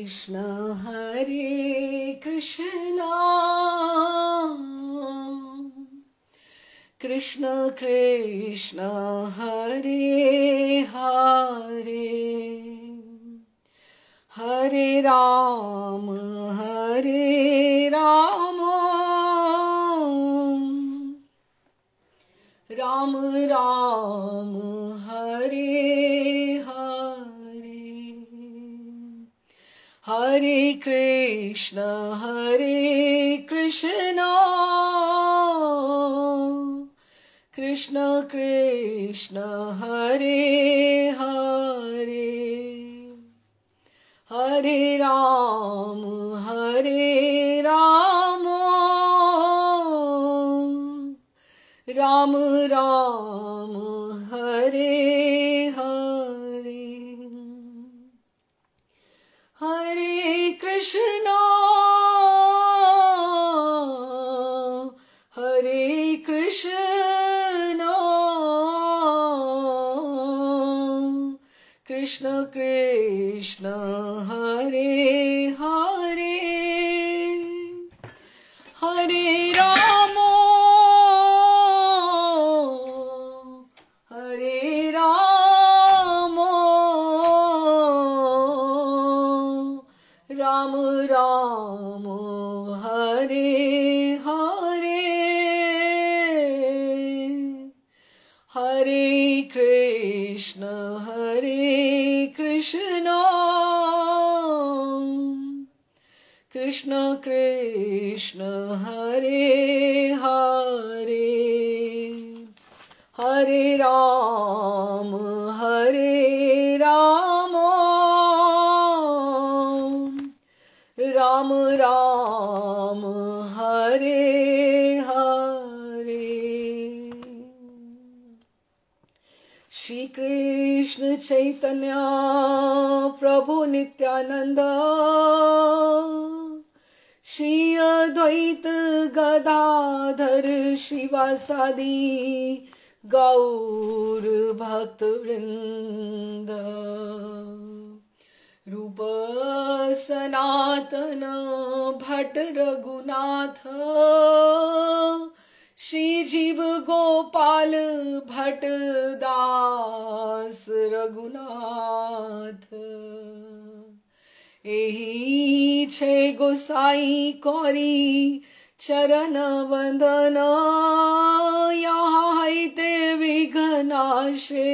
Hare Krishna, Krishna Krishna, Hare Hare, Hare Ram, Hare Ram, Ram Ram, Hare Hare, Hare Krishna, Hare Krishna, Krishna Krishna, Hare Hare, Hare Ram, Hare Ram, Ram Ram, Hare Hare, Hare Krishna, Hare Krishna, Krishna Krishna, Hare Hare, Hare Rama, Hare Rama, Ram Ram, Hare Hare, Hare Krishna, Hare Krishna, Krishna Krishna, Hare Hare, Hare Ram, Hare Rama, Ram Ram, Hare Hare. Shri Krishna Chaitanya Prabhu Nityananda, Shri Advaita Gadadhar Shivasadi Gaur Bhakta Vrinda, Rupa Sanatana Bhatt Raghunatha, Shri Jiv Gopal Bhatt Das Raghunath, एही छे गोसाई कौरी चरण वंदन, यहाँ ते विघ्नाशे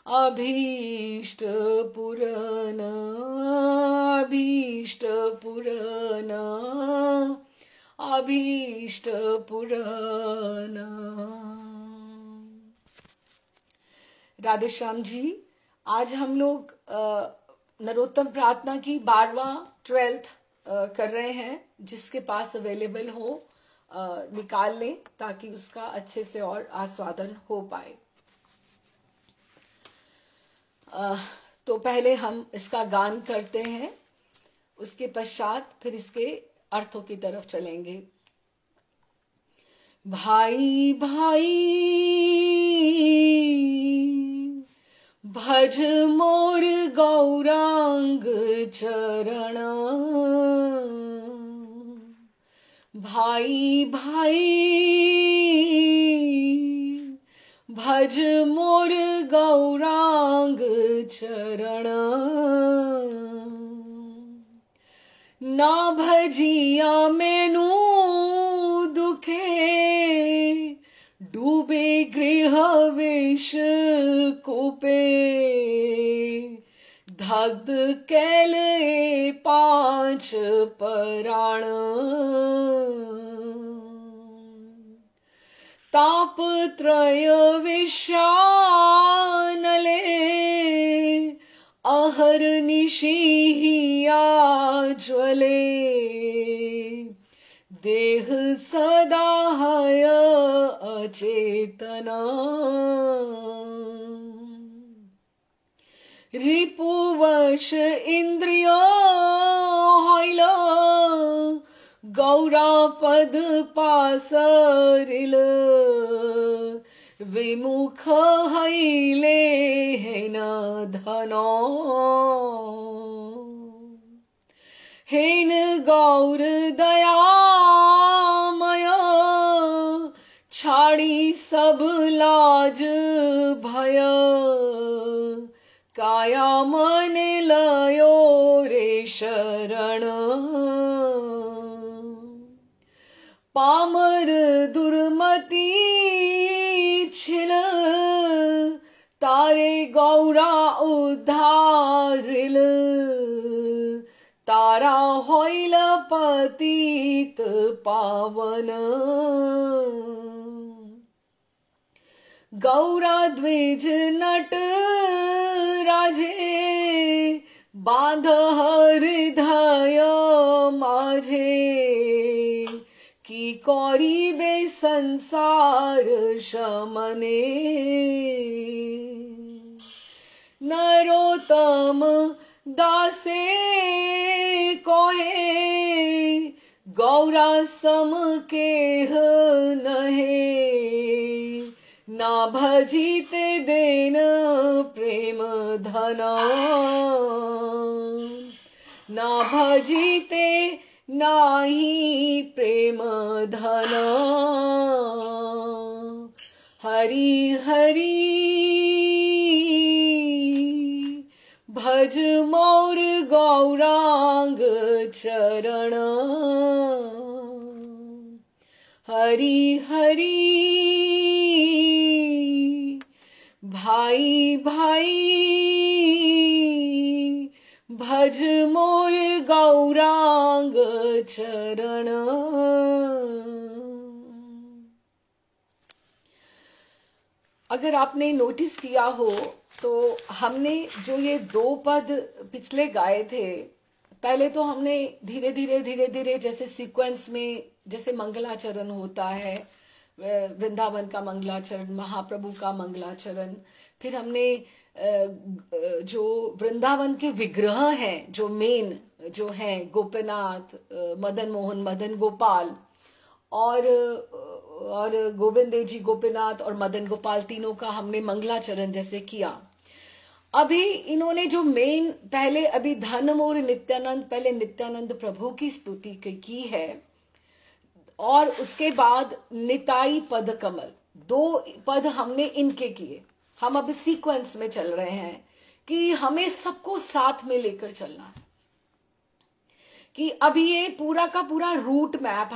अभीष्ट पुरन, अभीष्ट पुरन, अभीष्ट पुरन। राधे श्याम जी, आज हम लोग नरोत्तम प्रार्थना की 12th कर रहे हैं। जिसके पास अवेलेबल हो निकाल लें ताकि उसका अच्छे से और आस्वादन हो पाए। तो पहले हम इसका गान करते हैं, उसके पश्चात फिर इसके अर्थों की तरफ चलेंगे। भाई भाई भज मोर गौरांग चरण, भाई भाई भज मोर गौरांग चरण, ना भजिया मैनू दुखे, डूबे गृह वेश कूपे, दग्ध कैले 5 पराण, ताप त्रय विषानले, अहर निशिहिया ज्वले, देह सदा हय अचेतना, रिपुवश इंद्रिय हईल, गौरा पद पासरिल, विमुख हईले हेन धनो, गौर दयामय, छाड़ी सब लाज भय, काया मन लयो रे शरण। पामर दुर्मति छिल, तारे गौरा उद्धारिल, तारा होइल पतित पावन। गौरा द्विज नट राजे, बांध हृदय माझे, की कौरिबे संसार शमने। नरोत्तम दासे कोहे, गौरा सम केह नहे, ना भजिते देन प्रेम धना, ना भजिते नाही प्रेम धना। हरि हरि भज मोर गौरांग चरण। हरि हरि भाई भाई भज मोर गौरांग चरण। अगर आपने नोटिस किया हो तो हमने जो ये 2 पद पिछले गाए थे, पहले तो हमने धीरे धीरे जैसे सीक्वेंस में, जैसे मंगलाचरण होता है, वृंदावन का मंगलाचरण, महाप्रभु का मंगलाचरण, फिर हमने जो वृंदावन के विग्रह हैं, जो मेन जो हैं गोपीनाथ, मदन मोहन, मदन गोपाल और गोविंद देव जी, गोपीनाथ और मदन गोपाल, तीनों का हमने मंगलाचरण जैसे किया। अभी इन्होंने जो मेन पहले अभी धन मोर नित्यानंद, पहले नित्यानंद प्रभु की स्तुति की है, और उसके बाद निताई पद कमल, 2 पद हमने इनके किए। हम अब सीक्वेंस में चल रहे हैं कि हमें सबको साथ में लेकर चलना है, कि अभी ये पूरा का पूरा रोड मैप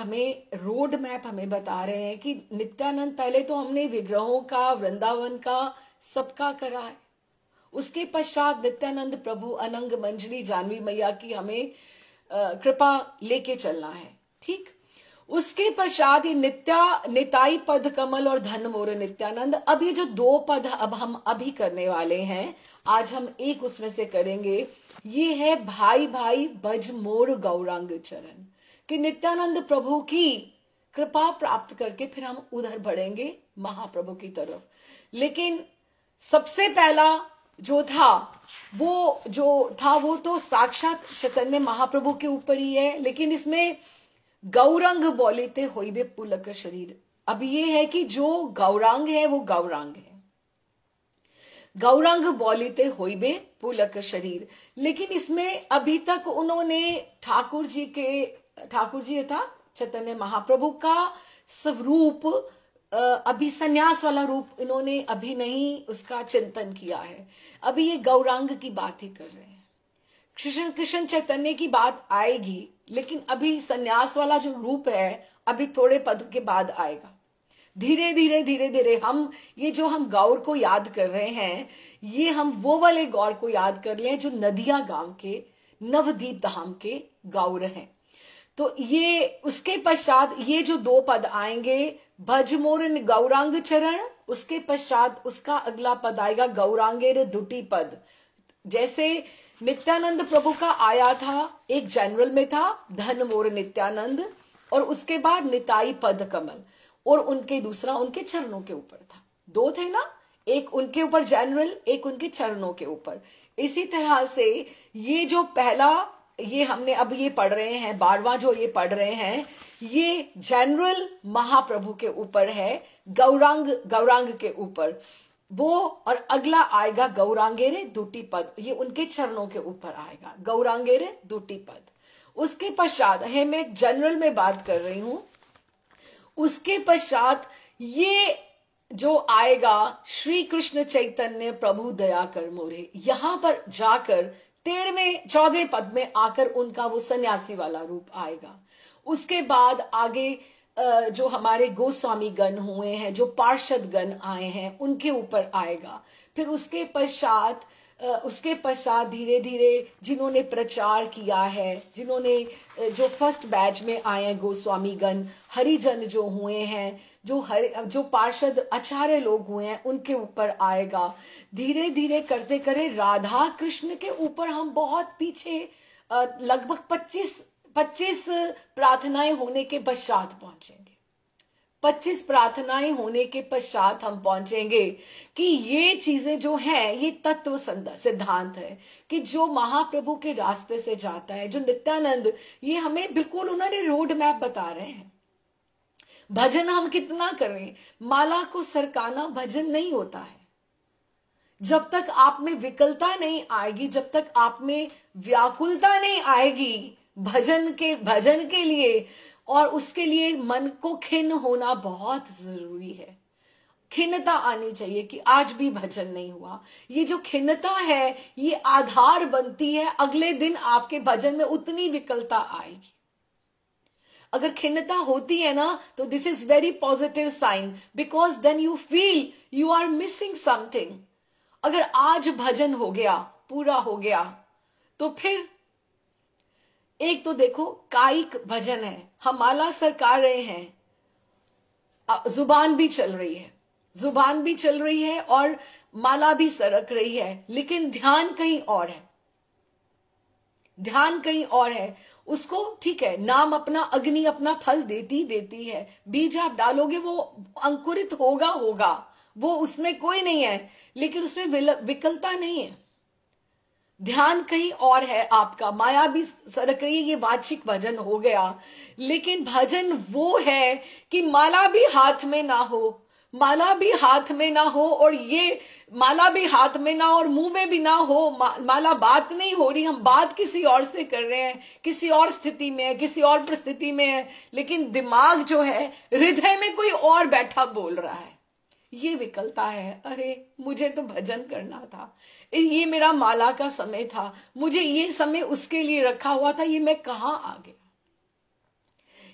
हमें बता रहे हैं कि नित्यानंद, पहले तो हमने विग्रहों का, वृंदावन का, सबका करा है। उसके पश्चात नित्यानंद प्रभु, अनंग मंजरी, जानवी मैया की हमें कृपा लेके चलना है, ठीक। उसके पश्चात ये निताई पद कमल और धन मोर नित्यानंद। अब ये जो 2 पद अब हम अभी करने वाले हैं, आज हम एक उसमें से करेंगे, ये है भाई भाई बज मोर गौरांग चरण, कि नित्यानंद प्रभु की कृपा प्राप्त करके फिर हम उधर बढ़ेंगे महाप्रभु की तरफ। लेकिन सबसे पहला जो था वो तो साक्षात चैतन्य महाप्रभु के ऊपर ही है, लेकिन इसमें गौरंग बोलिते होइबे पुलक शरीर। अब ये है कि जो गौरांग है वो गौरांग है, गौरांग बोलिते होइबे पुलक शरीर। लेकिन इसमें अभी तक उन्होंने ठाकुर जी था चैतन्य महाप्रभु का स्वरूप, अभी संन्यास वाला रूप इन्होंने अभी नहीं उसका चिंतन किया है। अभी ये गौरांग की बात ही कर रहे हैं। कृष्ण चैतन्य की बात आएगी, लेकिन अभी संन्यास वाला जो रूप है अभी थोड़े पद के बाद आएगा। धीरे धीरे हम गौर को याद कर रहे हैं, ये हम वो वाले गौर को याद कर लें जो नदिया गांव के नवदीप धाम के गौर हैं। तो ये उसके पश्चात ये जो 2 पद आएंगे, भज मोर गौरांग चरण, उसके पश्चात उसका अगला पद आएगा गौरांगेर दुटी पद। जैसे नित्यानंद प्रभु का आया था, एक जनरल में था धन मोर नित्यानंद, और उसके बाद निताई पद कमल, और उनके दूसरा उनके चरणों के ऊपर था। 2 थे ना, एक उनके ऊपर जनरल, एक उनके चरणों के ऊपर। इसी तरह से ये जो पहला ये हमने अब ये पढ़ रहे हैं, 12वां जो ये पढ़ रहे हैं, ये जनरल महाप्रभु के ऊपर है, गौरांग के ऊपर वो, और अगला आएगा गौरांगेरे दुटी पद, ये उनके चरणों के ऊपर आएगा, गौरांगेरे दुटी पद। उसके पश्चात है, मैं जनरल में बात कर रही हूं, उसके पश्चात ये जो आएगा श्री कृष्ण चैतन्य प्रभु दया कर मोरे, यहां पर जाकर 13वें 14वें पद में आकर उनका वो सन्यासी वाला रूप आएगा। उसके बाद आगे जो हमारे गोस्वामी गण हुए हैं, जो पार्षद गण आए हैं, उनके ऊपर आएगा। फिर उसके पश्चात धीरे धीरे जिन्होंने प्रचार किया है, जिन्होंने जो फर्स्ट बैच में आए हैं गोस्वामी गण, हरिजन जो हुए हैं, जो पार्षद आचार्य लोग हुए हैं, उनके ऊपर आएगा। धीरे धीरे करते करे राधा कृष्ण के ऊपर हम बहुत पीछे लगभग 25 प्रार्थनाएं होने के पश्चात पहुंचेंगे। 25 प्रार्थनाएं होने के पश्चात हम पहुंचेंगे कि ये चीजें जो हैं, ये तत्व सिद्धांत है कि जो महाप्रभु के रास्ते से जाता है, जो नित्यानंद, ये हमें बिल्कुल उन्होंने रोड मैप बता रहे हैं। भजन हम कितना करें, माला को सरकाना भजन नहीं होता है। जब तक आप में विकलता नहीं आएगी, जब तक आप में व्याकुलता नहीं आएगी भजन के लिए, और उसके लिए मन को खिन्न होना बहुत जरूरी है। खिन्नता आनी चाहिए कि आज भी भजन नहीं हुआ। ये जो खिन्नता है, ये आधार बनती है, अगले दिन आपके भजन में उतनी विकलता आएगी। अगर खिन्नता होती है ना, तो this is very positive sign, because then you feel you are missing something. अगर आज भजन हो गया, पूरा हो गया, तो फिर एक तो देखो कायिक भजन है, हम माला सरका रहे हैं, जुबान भी चल रही है और माला भी सरक रही है, लेकिन ध्यान कहीं और है। उसको ठीक है, नाम अपना, अग्नि अपना फल देती है, बीज आप डालोगे वो अंकुरित होगा, वो उसमें कोई नहीं है, लेकिन उसमें विकलता नहीं है। ध्यान कहीं और है आपका, माया भी सरक रही है, ये वाचिक भजन हो गया। लेकिन भजन वो है कि माला भी हाथ में ना हो, और ये माला भी हाथ में ना हो और मुंह में भी ना हो, माला बात नहीं हो रही, हम बात किसी और से कर रहे हैं, किसी और स्थिति में है, किसी और परिस्थिति में है, लेकिन दिमाग जो है हृदय में कोई और बैठा बोल रहा है। ये विकलता है। अरे मुझे तो भजन करना था, ये मेरा माला का समय था, मुझे ये समय उसके लिए रखा हुआ था, ये मैं कहां आ गया।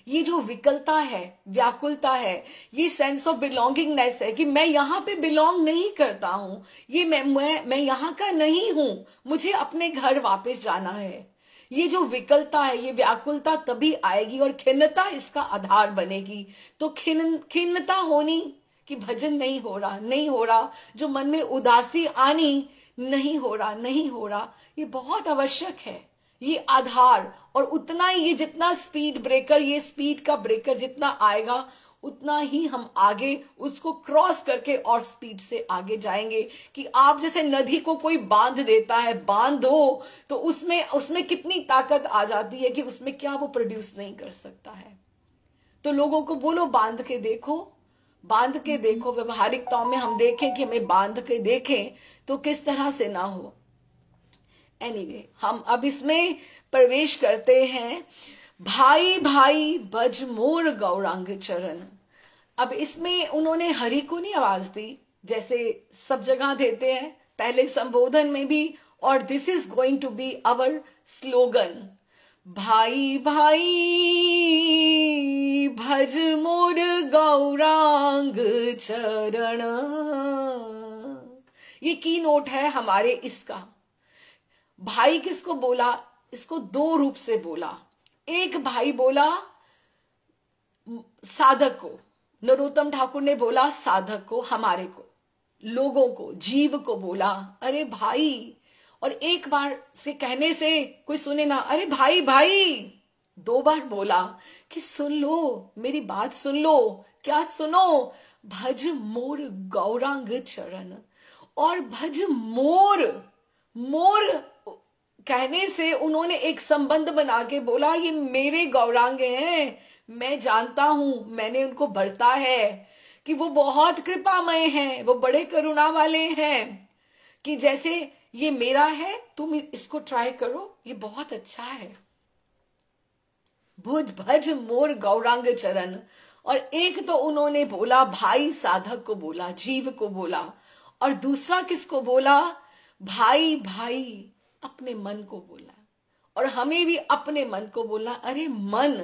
ये जो विकलता है, व्याकुलता है, ये सेंस ऑफ बिलोंगिंगनेस है कि मैं यहां पे बिलोंग नहीं करता हूं, ये मैं यहां का नहीं हूं, मुझे अपने घर वापस जाना है। ये जो विकलता है, ये व्याकुलता तभी आएगी और खिन्नता इसका आधार बनेगी। तो खिन्नता होनी कि भजन नहीं हो रहा, जो मन में उदासी आनी, नहीं हो रहा, ये बहुत आवश्यक है, ये आधार। और उतना ही, ये जितना स्पीड ब्रेकर, ये स्पीड का ब्रेकर जितना आएगा, उतना ही हम आगे उसको क्रॉस करके और स्पीड से आगे जाएंगे। कि आप जैसे नदी को कोई बांध देता है, बांध दो तो उसमें कितनी ताकत आ जाती है कि उसमें क्या वो प्रोड्यूस नहीं कर सकता है। तो लोगों को बोलो बांध के देखो, व्यवहारिकताओं में हम देखें कि हमें बांध के देखें तो किस तरह से ना हो। एनीवे, हम अब इसमें प्रवेश करते हैं। भाई भाई बज मोर गौरांग चरण। अब इसमें उन्होंने हरि को नहीं आवाज दी, जैसे सब जगह देते हैं, पहले संबोधन में भी, और this is going to be our slogan, भाई भाई भज मोर गौरांग चरण। ये की नोट है हमारे इसका। भाई किसको बोला? इसको दो रूप से बोला। एक भाई बोला साधक को, नरोत्तम ठाकुर ने बोला साधक को, हमारे को, लोगों को, जीव को बोला अरे भाई। और एक बार से कहने से कोई सुने ना, अरे भाई भाई। दो बार बोला कि सुन लो, मेरी बात सुन लो। क्या सुनो? भज मोर गौरांग चरण। और भज मोर, मोर कहने से उन्होंने एक संबंध बना के बोला ये मेरे गौरांग हैं, मैं जानता हूं, मैंने उनको बरता है कि वो बहुत कृपामय हैं, वो बड़े करुणा वाले हैं, कि जैसे ये मेरा है, तुम इसको ट्राई करो, ये बहुत अच्छा है। भुज भज मोर गौरांग चरण। और एक तो उन्होंने बोला भाई साधक को बोला, जीव को बोला, और दूसरा किसको बोला? भाई भाई अपने मन को बोला। और हमें भी अपने मन को बोलना, अरे मन,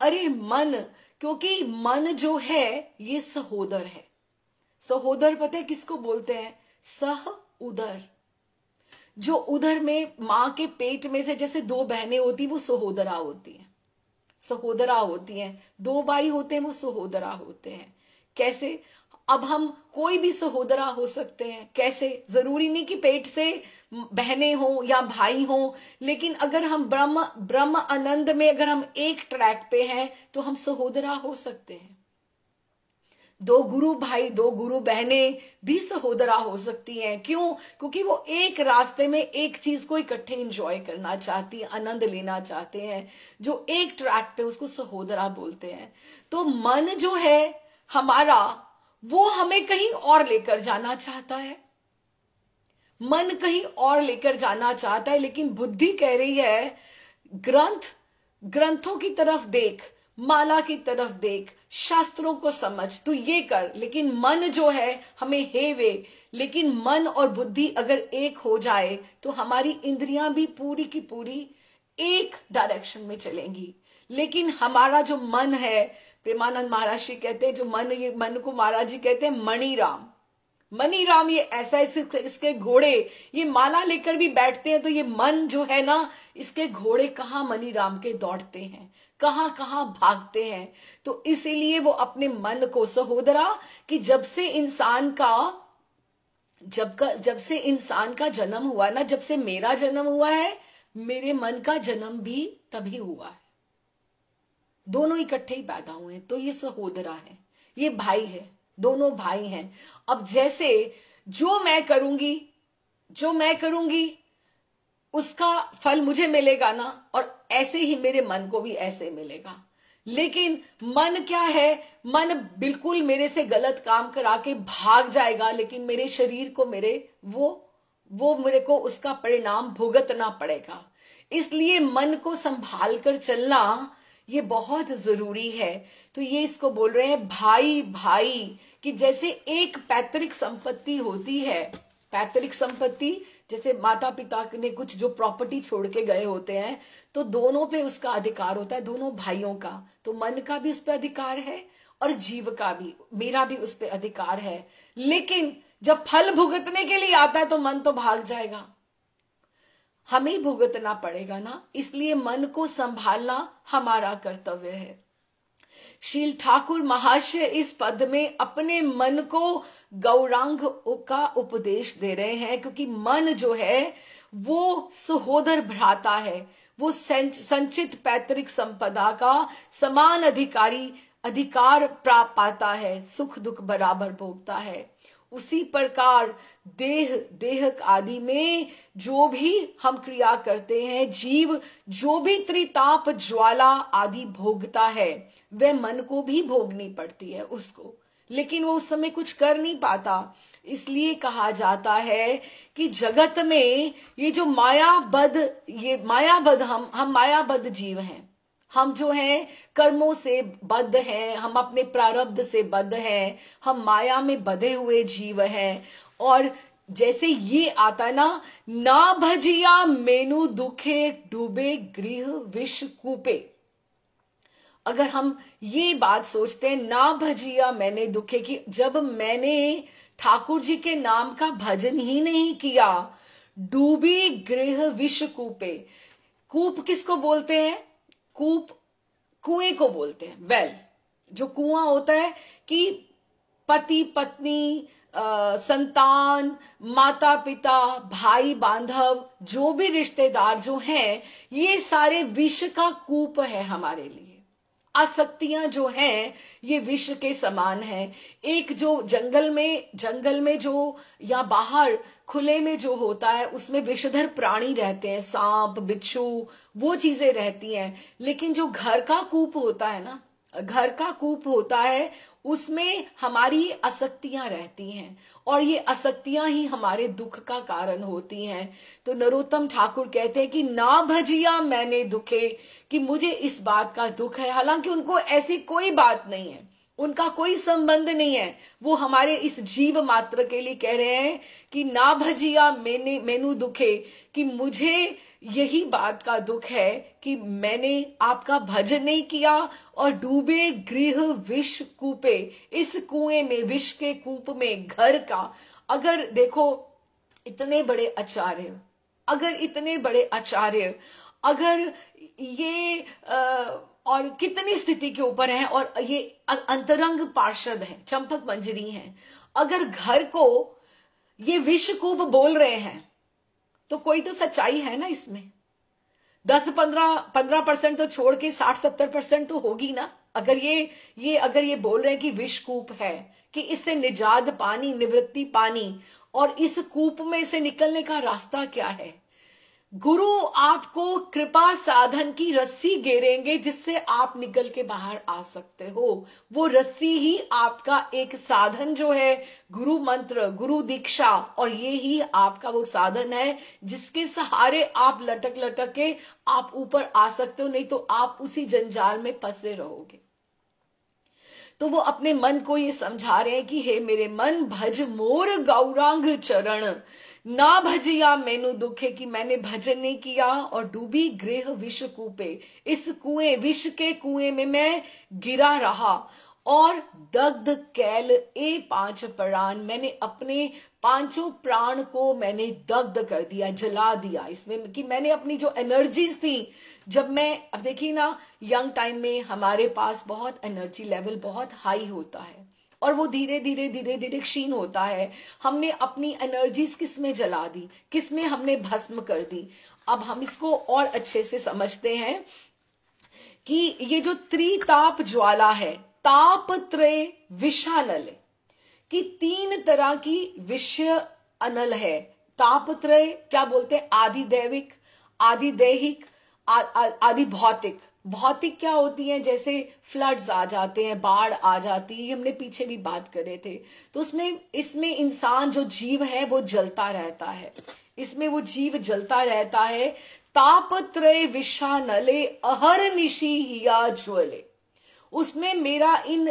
अरे मन, क्योंकि मन जो है ये सहोदर है। सहोदर पता है किसको बोलते हैं? सह उदर। जो उधर में मां के पेट में से जैसे दो बहनें होती, वो सहोदरा होती हैं, सहोदरा होती हैं। दो भाई होते हैं, वो सहोदरा होते हैं। कैसे? अब हम कोई भी सहोदरा हो सकते हैं। कैसे? जरूरी नहीं कि पेट से बहनें हो या भाई हो, लेकिन अगर हम ब्रह्म ब्रह्म आनंद में अगर हम एक ट्रैक पे हैं तो हम सहोदरा हो सकते हैं। दो गुरु भाई, दो गुरु बहनें भी सहोदरा हो सकती हैं। क्यों? क्योंकि वो एक रास्ते में एक चीज को इकट्ठे एंजॉय करना चाहती हैं, आनंद लेना चाहते हैं। जो एक ट्रैक पे, उसको सहोदरा बोलते हैं। तो मन जो है हमारा, वो हमें कहीं और लेकर जाना चाहता है। मन कहीं और लेकर जाना चाहता है, लेकिन बुद्धि कह रही है ग्रंथों की तरफ देख, माला की तरफ देख, शास्त्रों को समझ, तू ये कर। लेकिन मन जो है हमें हे वे, लेकिन मन और बुद्धि अगर एक हो जाए तो हमारी इंद्रियां भी पूरी की पूरी एक डायरेक्शन में चलेंगी। लेकिन हमारा जो मन है, प्रेमानंद महाराज जी कहते हैं, जो मन, ये मन को महाराज जी कहते हैं मणिराम। मणिराम ये ऐसा, इसके घोड़े, ये माला लेकर भी बैठते हैं तो ये मन जो है ना, इसके घोड़े कहाँ मणिराम के दौड़ते हैं, कहां कहां भागते हैं। तो इसीलिए वो अपने मन को, सहोदरा, कि जब से इंसान का जन्म हुआ ना, जब से मेरा जन्म हुआ है, मेरे मन का जन्म भी तभी हुआ है। दोनों इकट्ठे ही पैदा हुए हैं, तो ये सहोदरा है, ये भाई है, दोनों भाई हैं। अब जैसे जो मैं करूंगी उसका फल मुझे मिलेगा ना, और ऐसे ही मेरे मन को भी ऐसे मिलेगा। लेकिन मन क्या है? मन बिल्कुल मेरे से गलत काम करा के भाग जाएगा, लेकिन मेरे शरीर को मेरे को उसका परिणाम भुगतना पड़ेगा। इसलिए मन को संभाल कर चलना ये बहुत जरूरी है। तो ये इसको बोल रहे हैं भाई भाई, कि जैसे एक पैतृक संपत्ति होती है, पैतृक संपत्ति जैसे माता पिता ने कुछ जो प्रॉपर्टी छोड़ के गए होते हैं, तो दोनों पे उसका अधिकार होता है, दोनों भाइयों का। तो मन का भी उस पर अधिकार है और जीव का भी, मेरा भी उस पर अधिकार है। लेकिन जब फल भुगतने के लिए आता है तो मन तो भाग जाएगा, हमें भुगतना पड़ेगा ना। इसलिए मन को संभालना हमारा कर्तव्य है। शील ठाकुर महाशय इस पद में अपने मन को गौरांग का उपदेश दे रहे हैं, क्योंकि मन जो है वो सहोदर भ्राता है, वो संचित पैतृक संपदा का समान अधिकार प्राप्त पाता है, सुख दुख बराबर भोगता है। उसी प्रकार देह आदि में जो भी हम क्रिया करते हैं, जीव जो भी त्रिताप ज्वाला आदि भोगता है, वह मन को भी भोगनी पड़ती है उसको, लेकिन वो उस समय कुछ कर नहीं पाता। इसलिए कहा जाता है कि जगत में ये जो मायाबद्ध हम मायाबद्ध जीव हैं। हम जो हैं कर्मों से बद्ध हैं, हम अपने प्रारब्ध से बद्ध हैं, हम माया में बंधे हुए जीव हैं। और जैसे ये आता ना भजिया मेनू दुखे डूबे गृह विष कूपे। अगर हम ये बात सोचते हैं, ना भजिया मैंने दुखे की, जब मैंने ठाकुर जी के नाम का भजन ही नहीं किया, डूबी गृह विष कूपे। कूप किसको बोलते हैं? कूप कुएं को बोलते हैं। वेल, जो कुआं होता है कि पति पत्नी, संतान, माता पिता, भाई बांधव, जो भी रिश्तेदार जो हैं, ये सारे विष का कूप है हमारे लिए। आसक्तियां जो हैं ये विष के समान हैं। एक जो जंगल में जो या बाहर खुले में जो होता है, उसमें विषधर प्राणी रहते हैं, सांप बिच्छू, वो चीजें रहती हैं। लेकिन जो घर का कूप होता है ना, घर का कूप होता है, उसमें हमारी आसक्तियां रहती हैं और ये आसक्तियां ही हमारे दुख का कारण होती हैं। तो नरोत्तम ठाकुर कहते हैं कि ना भजिया मैंने दुखे, कि मुझे इस बात का दुख है। हालांकि उनको ऐसी कोई बात नहीं है, उनका कोई संबंध नहीं है, वो हमारे इस जीव मात्र के लिए कह रहे हैं कि ना भजिया मैनू दुखे, कि मुझे यही बात का दुख है कि मैंने आपका भजन नहीं किया और डूबे गृह विष कूपे, इस कुएं में, विष के कूप में घर का। अगर देखो इतने बड़े आचार्य, अगर ये और कितनी स्थिति के ऊपर है, और ये अंतरंग पार्षद हैं, चंपक मंजरी हैं, अगर घर को ये विषकूप बोल रहे हैं तो कोई तो सच्चाई है ना इसमें। 10-15% तो छोड़ के 60-70% तो होगी ना। अगर ये बोल रहे हैं कि विषकूप है, कि इससे निजात पानी, निवृत्ति पानी, और इस कूप में से निकलने का रास्ता क्या है? गुरु आपको कृपा साधन की रस्सी घेरेंगे जिससे आप निकल के बाहर आ सकते हो। वो रस्सी ही आपका एक साधन जो है, गुरु मंत्र, गुरु दीक्षा, और ये ही आपका वो साधन है जिसके सहारे आप लटक लटक के आप ऊपर आ सकते हो, नहीं तो आप उसी जंजाल में फंसे रहोगे। तो वो अपने मन को ये समझा रहे हैं कि हे मेरे मन, भज मोर गौरांग चरण, ना भजिया मैनू दुखे, कि मैंने भजन नहीं किया और डूबी गृह विष कूपे, इस कुएं, विष के कुएं में मैं गिरा रहा, और दग्ध कैल ए 5 प्राण, मैंने अपने 5 प्राण को मैंने दग्ध कर दिया, जला दिया। इसमें कि मैंने अपनी जो एनर्जीज थी, जब मैं, अब देखिए ना, यंग टाइम में हमारे पास बहुत एनर्जी लेवल बहुत हाई होता है और वो धीरे धीरे क्षीण होता है। हमने अपनी एनर्जीज किस में जला दी, किस में हमने भस्म कर दी। अब हम इसको और अच्छे से समझते हैं कि ये जो त्रिताप ज्वाला है, ताप त्रय विषानल, कि 3 तरह की विषय अनल है। ताप त्रय क्या बोलते हैं? आदि दैविक, आदि दैहिक, आदि भौतिक। भौतिक क्या होती है? जैसे फ्लड्स आ जाते हैं, बाढ़ आ जाती है, हमने पीछे भी बात करे थे। तो इसमें इंसान जो जीव है वो जलता रहता है, इसमें वो जीव जलता रहता है। ताप त्रय विषानले अहर निशि हिया ज्वले, उसमें मेरा इन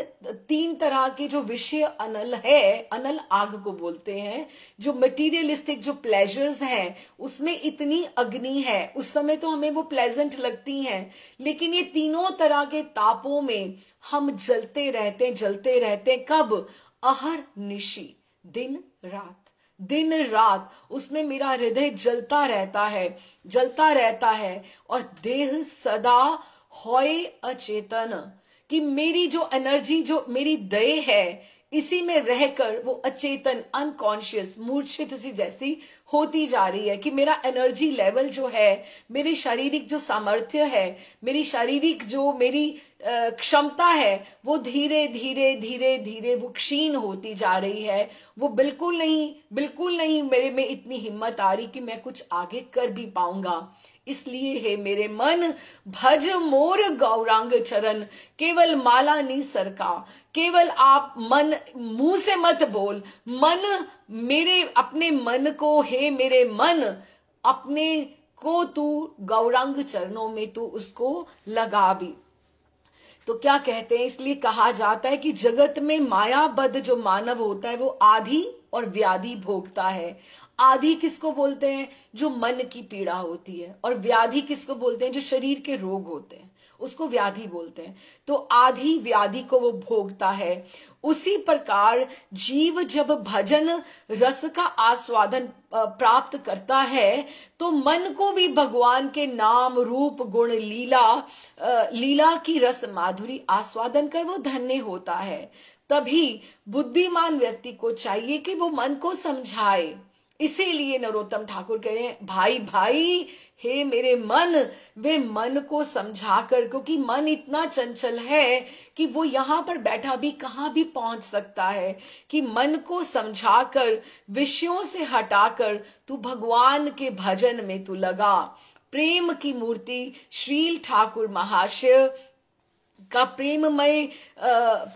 3 तरह के जो विषय अनल है, अनल आग को बोलते हैं, जो मटीरियलिस्टिक जो प्लेजर्स हैं, उसमें इतनी अग्नि है। उस समय तो हमें वो प्लेजेंट लगती हैं, लेकिन ये तीनों तरह के तापों में हम जलते रहते। कब? अहर निशि, दिन रात उसमें मेरा हृदय जलता रहता है। और देह सदा होए अचेतन, कि मेरी जो एनर्जी, जो मेरी देह है, इसी में रहकर वो अचेतन, अनकॉन्शियस, मूर्छित सी जैसी होती जा रही है। कि मेरा एनर्जी लेवल जो है, मेरी शारीरिक जो सामर्थ्य है, मेरी शारीरिक जो मेरी क्षमता है, वो धीरे धीरे वो क्षीण होती जा रही है। वो बिल्कुल नहीं मेरे में इतनी हिम्मत आ रही कि मैं कुछ आगे कर भी पाऊंगा। इसलिए हे मेरे मन, भज मोर गौरांग चरण, केवल माला नहीं सरका, केवल आप मन मुंह से मत बोल, मन मेरे, अपने मन को, हे मेरे मन, अपने को तू गौरांग चरणों में तू उसको लगा भी। तो क्या कहते हैं, इसलिए कहा जाता है कि जगत में मायाबद्ध जो मानव होता है वो आधि और व्याधि भोगता है। आधि किसको बोलते हैं? जो मन की पीड़ा होती है। और व्याधि किसको बोलते हैं? जो शरीर के रोग होते हैं, उसको व्याधि बोलते हैं। तो आधि व्याधि को वो भोगता है। उसी प्रकार जीव जब भजन रस का आस्वादन प्राप्त करता है, तो मन को भी भगवान के नाम रूप गुण लीला की रस माधुरी आस्वादन कर वो धन्य होता है। तभी बुद्धिमान व्यक्ति को चाहिए कि वो मन को समझाए। इसीलिए नरोत्तम ठाकुर कह रहे हैं, भाई हे मेरे मन, वे मन को समझा कर, क्योंकि मन इतना चंचल है कि वो यहां पर बैठा भी कहां भी पहुंच सकता है। कि मन को समझाकर, विषयों से हटाकर तू भगवान के भजन में तू लगा। प्रेम की मूर्ति श्रील ठाकुर महाशय का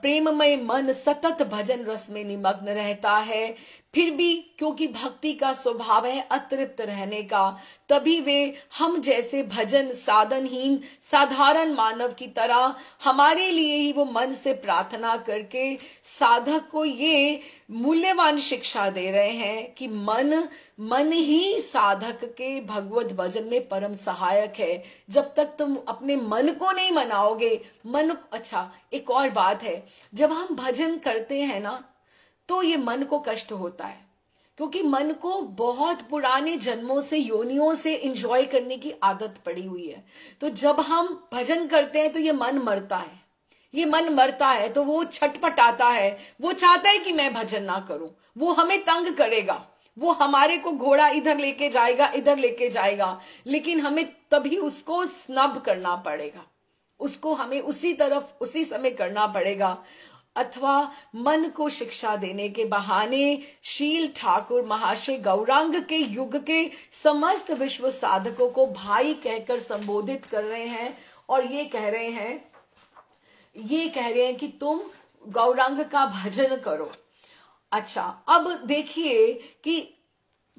प्रेममय मन सतत भजन रस में निमग्न रहता है, फिर भी क्योंकि भक्ति का स्वभाव है अतृप्त रहने का, तभी वे हम जैसे भजन साधनहीन साधारण मानव की तरह हमारे लिए ही वो मन से प्रार्थना करके साधक को ये मूल्यवान शिक्षा दे रहे हैं कि मन ही साधक के भगवत भजन में परम सहायक है। जब तक तुम अपने मन को नहीं मनाओगे, अच्छा एक और बात है, जब हम भजन करते हैं ना तो ये मन को कष्ट होता है, क्योंकि मन को बहुत पुराने जन्मों से योनियों से एंजॉय करने की आदत पड़ी हुई है। तो जब हम भजन करते हैं तो ये मन मरता है, तो वो छटपटाता है, वो चाहता है कि मैं भजन ना करूं, वो हमें तंग करेगा, वो हमारे को घोड़ा इधर लेके जाएगा, लेकिन हमें तभी उसको स्नब करना पड़ेगा, उसको हमें उसी समय करना पड़ेगा। अथवा मन को शिक्षा देने के बहाने शील ठाकुर महाशय गौरांग के युग के समस्त विश्व साधकों को भाई कहकर संबोधित कर रहे हैं और ये कह रहे हैं कि तुम गौरांग का भजन करो। अच्छा, अब देखिए कि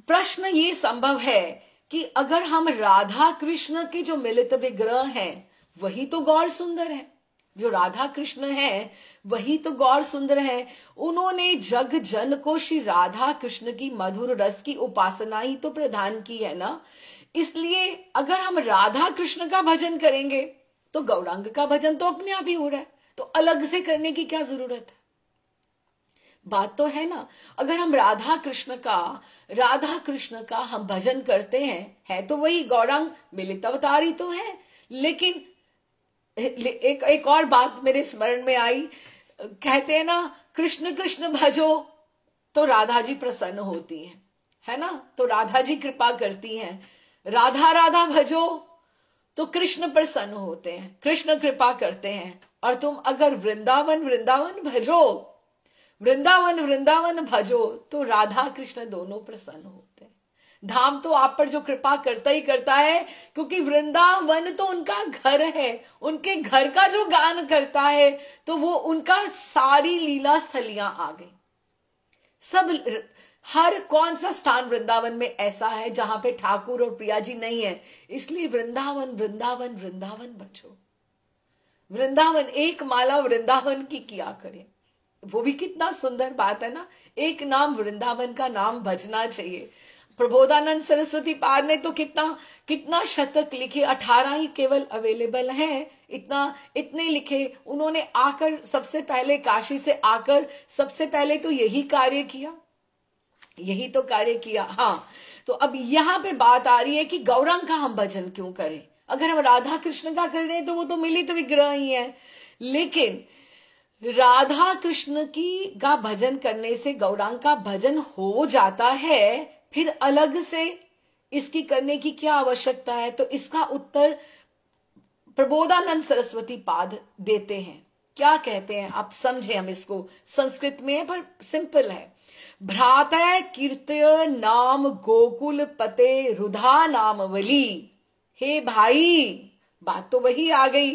प्रश्न ये संभव है कि अगर हम राधा कृष्ण के जो मिलित विग्रह हैं वही तो गौर सुंदर है, जो राधा कृष्ण है वही तो गौर सुंदर है, उन्होंने जग जन को श्री राधा कृष्ण की मधुर रस की उपासना ही तो प्रदान की है ना। इसलिए अगर हम राधा कृष्ण का भजन करेंगे तो गौरांग का भजन तो अपने आप ही हो रहा है, तो अलग से करने की क्या जरूरत है? बात तो है ना। अगर हम राधा कृष्ण का हम भजन करते हैं, है तो वही गौरांग मिलित अवतारी तो है। लेकिन एक और बात मेरे स्मरण में आई, कहते हैं ना कृष्ण कृष्ण भजो तो राधा जी प्रसन्न होती हैं, है ना, तो राधा जी कृपा करती हैं। राधा राधा भजो तो कृष्ण प्रसन्न होते हैं, कृष्ण कृपा करते हैं। और तुम अगर वृंदावन वृंदावन भजो तो राधा कृष्ण दोनों प्रसन्न होते हैं। धाम तो आप पर जो कृपा करता ही करता है, क्योंकि वृंदावन तो उनका घर है, उनके घर का जो गान करता है तो वो उनका सारी लीला स्थलियां आ गई। सब हर कौन सा स्थान वृंदावन में ऐसा है जहां पे ठाकुर और प्रिया जी नहीं है? इसलिए वृंदावन बचो, वृंदावन एक माला वृंदावन की किया करें। वो भी कितना सुंदर बात है ना, एक नाम वृंदावन का नाम बजना चाहिए। प्रबोधानंद सरस्वती पाद ने तो कितना शतक लिखे, 18 ही केवल अवेलेबल हैं, इतने लिखे उन्होंने। आकर सबसे पहले काशी से आकर सबसे पहले तो यही तो कार्य किया। हाँ, तो अब यहाँ पे बात आ रही है कि गौरांग का हम भजन क्यों करें? अगर हम राधा कृष्ण का कर रहे हैं तो वो तो मिलित विग्रह ही है, लेकिन राधा कृष्ण का भजन करने से गौरांग का भजन हो जाता है, फिर अलग से इसकी करने की क्या आवश्यकता है? तो इसका उत्तर प्रबोधानंद सरस्वती पाद देते हैं। क्या कहते हैं आप समझे, हम इसको संस्कृत में है पर सिंपल है। भ्रातः कीर्तय नाम गोकुल पते रुधा नामवली। हे भाई, बात तो वही आ गई,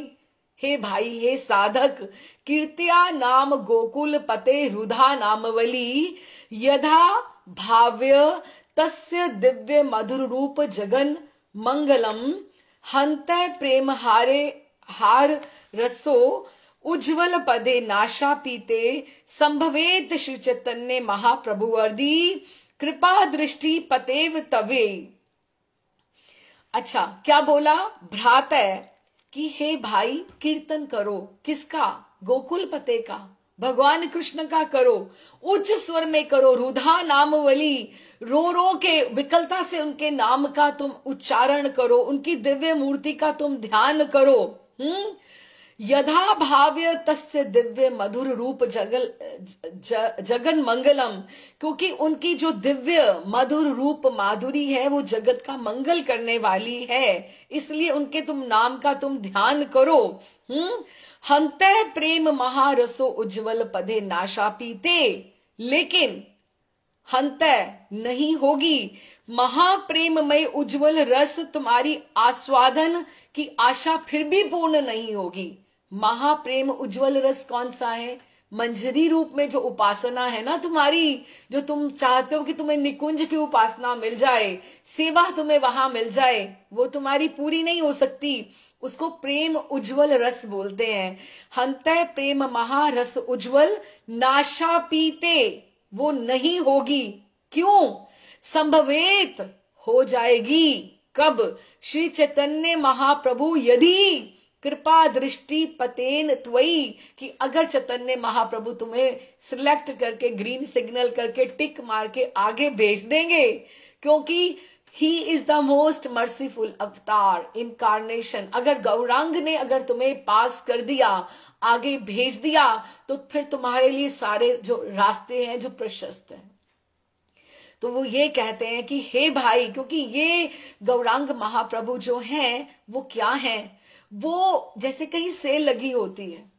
हे भाई हे साधक, कीर्त्या नाम गोकुल पते रुधा नामवली, यथा भाव्य तस्य दिव्य मधुर रूप जगन मंगलम, हंते प्रेम हार रसो उज्ज्वल पदे नाशा पीते, संभवेत श्री चैतन्य महाप्रभुवर्दी, कृपा दृष्टि पतेव तवे। अच्छा, क्या बोला? भ्रातः कि हे भाई कीर्तन करो, किसका? गोकुल पते का, भगवान कृष्ण का करो, उच्च स्वर में करो, रुधा नामवली, रो के विकलता से उनके नाम का तुम उच्चारण करो, उनकी दिव्य मूर्ति का तुम ध्यान करो। यथा भाव्य तस्य दिव्य मधुर रूप जगन मंगलम, क्योंकि उनकी जो दिव्य मधुर रूप माधुरी है वो जगत का मंगल करने वाली है, इसलिए उनके तुम नाम का तुम ध्यान करो। हंते प्रेम महारसो उज्ज्वल पदे नाशा पीते, लेकिन हंते नहीं होगी महाप्रेममय उज्ज्वल रस तुम्हारी आस्वादन की आशा फिर भी पूर्ण नहीं होगी। महाप्रेम उज्जवल रस कौन सा है? मंजरी रूप में जो उपासना है ना तुम्हारी, जो तुम चाहते हो कि तुम्हें निकुंज की उपासना मिल जाए, सेवा तुम्हें वहां मिल जाए, वो तुम्हारी पूरी नहीं हो सकती। उसको प्रेम उज्जवल रस बोलते हैं। हंतय प्रेम महारस उज्जवल नाशा पीते, वो नहीं होगी। क्यों? संभवेत, हो जाएगी। कब? श्री चैतन्य महाप्रभु यदि कृपा दृष्टि पतेन त्वयि, कि अगर चैतन्य महाप्रभु तुम्हें सिलेक्ट करके ग्रीन सिग्नल करके टिक मार के आगे भेज देंगे, क्योंकि he is the most merciful अवतार इनकारनेशन। अगर गौरांग ने अगर तुम्हें पास कर दिया, आगे भेज दिया, तो फिर तुम्हारे लिए सारे जो रास्ते हैं जो प्रशस्त हैं। तो वो ये कहते हैं कि हे भाई, क्योंकि ये गौरांग महाप्रभु जो हैं वो क्या हैं? वो जैसे कहीं सेल लगी होती है,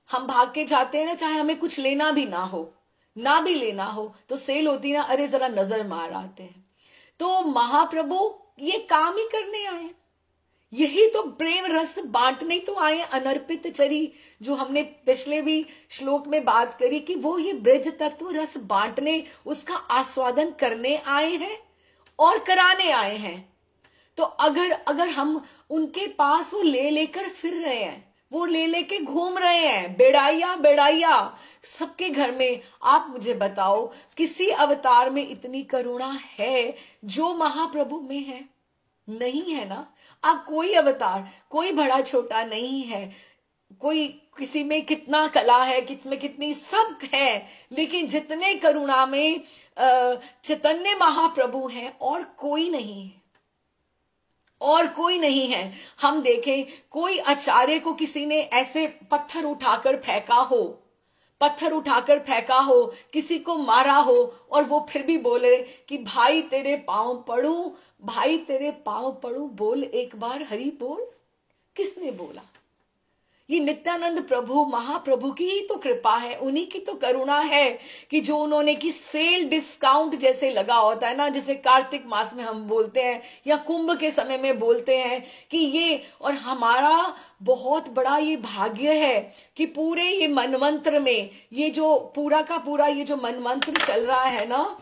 हम भाग के जाते हैं ना, चाहे हमें कुछ लेना भी ना हो, ना भी लेना हो, तो सेल होती ना, अरे जरा नजर मार आते हैं। तो महाप्रभु ये काम ही करने आए हैं, यही तो प्रेम रस बांटने तो आए। अनर्पित चरी, जो हमने पिछले भी श्लोक में बात करी, कि वो ये ब्रज तत्व रस बांटने, उसका आस्वादन करने आए हैं और कराने आए हैं। तो अगर हम उनके पास वो ले लेकर फिर रहे हैं, वो ले लेके घूम रहे हैं, बेड़ाइया बेड़ाइया सबके घर में, आप मुझे बताओ किसी अवतार में इतनी करुणा है जो महाप्रभु में है? नहीं है ना। अब कोई अवतार, कोई बड़ा छोटा नहीं है, कोई किसी में कितना कला है, किसमें कितनी, सब है, लेकिन जितने करुणा में चैतन्य महाप्रभु हैं और कोई नहीं है, और कोई नहीं है। हम देखें, कोई आचार्य को किसी ने ऐसे पत्थर उठाकर फेंका हो, पत्थर उठाकर फेंका हो, किसी को मारा हो, और वो फिर भी बोले कि भाई तेरे पांव पड़ूं, भाई तेरे पांव पड़ूं, बोल एक बार हरि बोल। किसने बोला? ये नित्यानंद प्रभु महाप्रभु की ही तो कृपा है, उन्हीं की तो करुणा है कि जो उन्होंने, कि सेल डिस्काउंट जैसे लगा होता है ना, जैसे कार्तिक मास में हम बोलते हैं या कुंभ के समय में बोलते हैं कि ये, और हमारा बहुत बड़ा ये भाग्य है कि पूरे ये मनमंत्र में, ये जो पूरा का पूरा ये जो मनमंत्र चल रहा है ना,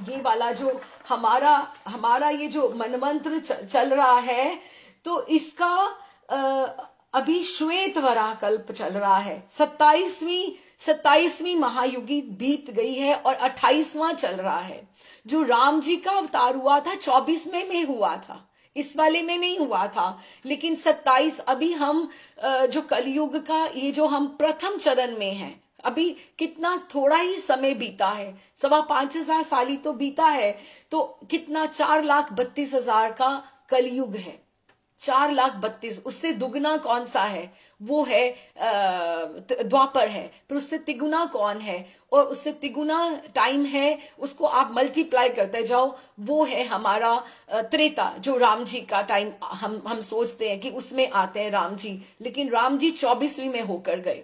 ये वाला जो हमारा ये जो मनमंत्र चल रहा है, तो इसका अभी श्वेत वराह कल्प चल रहा है। 27वीं महायुगी बीत गई है और 28वां चल रहा है। जो राम जी का अवतार हुआ था 24वें में हुआ था, इस वाले में नहीं हुआ था, लेकिन 27 अभी हम जो कलयुग का ये जो हम प्रथम चरण में हैं, अभी कितना थोड़ा ही समय बीता है, 5,500 साल ही तो बीता है, तो कितना 4,32,000 का कलयुग है। 4,32,000, उससे दुगना कौन सा है? वो है द्वापर है। फिर उससे तिगुना कौन है? और उससे तिगुना टाइम है, उसको आप मल्टीप्लाई करते जाओ, वो है हमारा त्रेता, जो राम जी का टाइम हम सोचते हैं कि उसमें आते हैं राम जी, लेकिन राम जी 24वीं में होकर गए।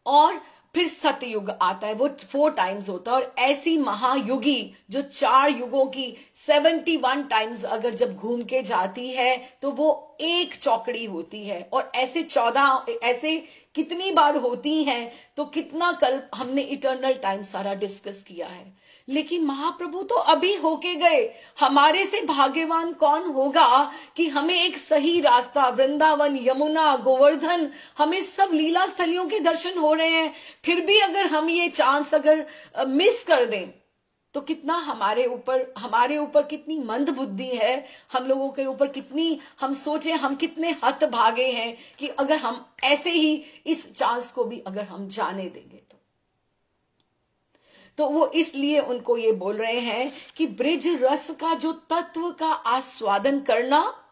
और फिर सतयुग आता है, वो 4 टाइम्स होता है। और ऐसी महायुगी जो 4 युगों की 71 टाइम्स अगर जब घूम के जाती है तो वो एक चौकड़ी होती है। और ऐसे 14 ऐसे कितनी बार होती हैं, तो कितना कल हमने इटर्नल टाइम सारा डिस्कस किया है। लेकिन महाप्रभु तो अभी होके गए। हमारे से भाग्यवान कौन होगा कि हमें एक सही रास्ता, वृंदावन, यमुना, गोवर्धन, हमें सब लीला स्थलियों के दर्शन हो रहे हैं, फिर भी अगर हम ये चांस अगर मिस कर दें, तो कितना हमारे ऊपर कितनी मंद बुद्धि है, हम लोगों के ऊपर कितनी, हम सोचे हम कितने हत भागे हैं कि अगर हम ऐसे ही इस चांस को भी अगर हम जाने देंगे तो वो इसलिए उनको ये बोल रहे हैं कि ब्रिज रस का जो तत्व का आस्वादन करना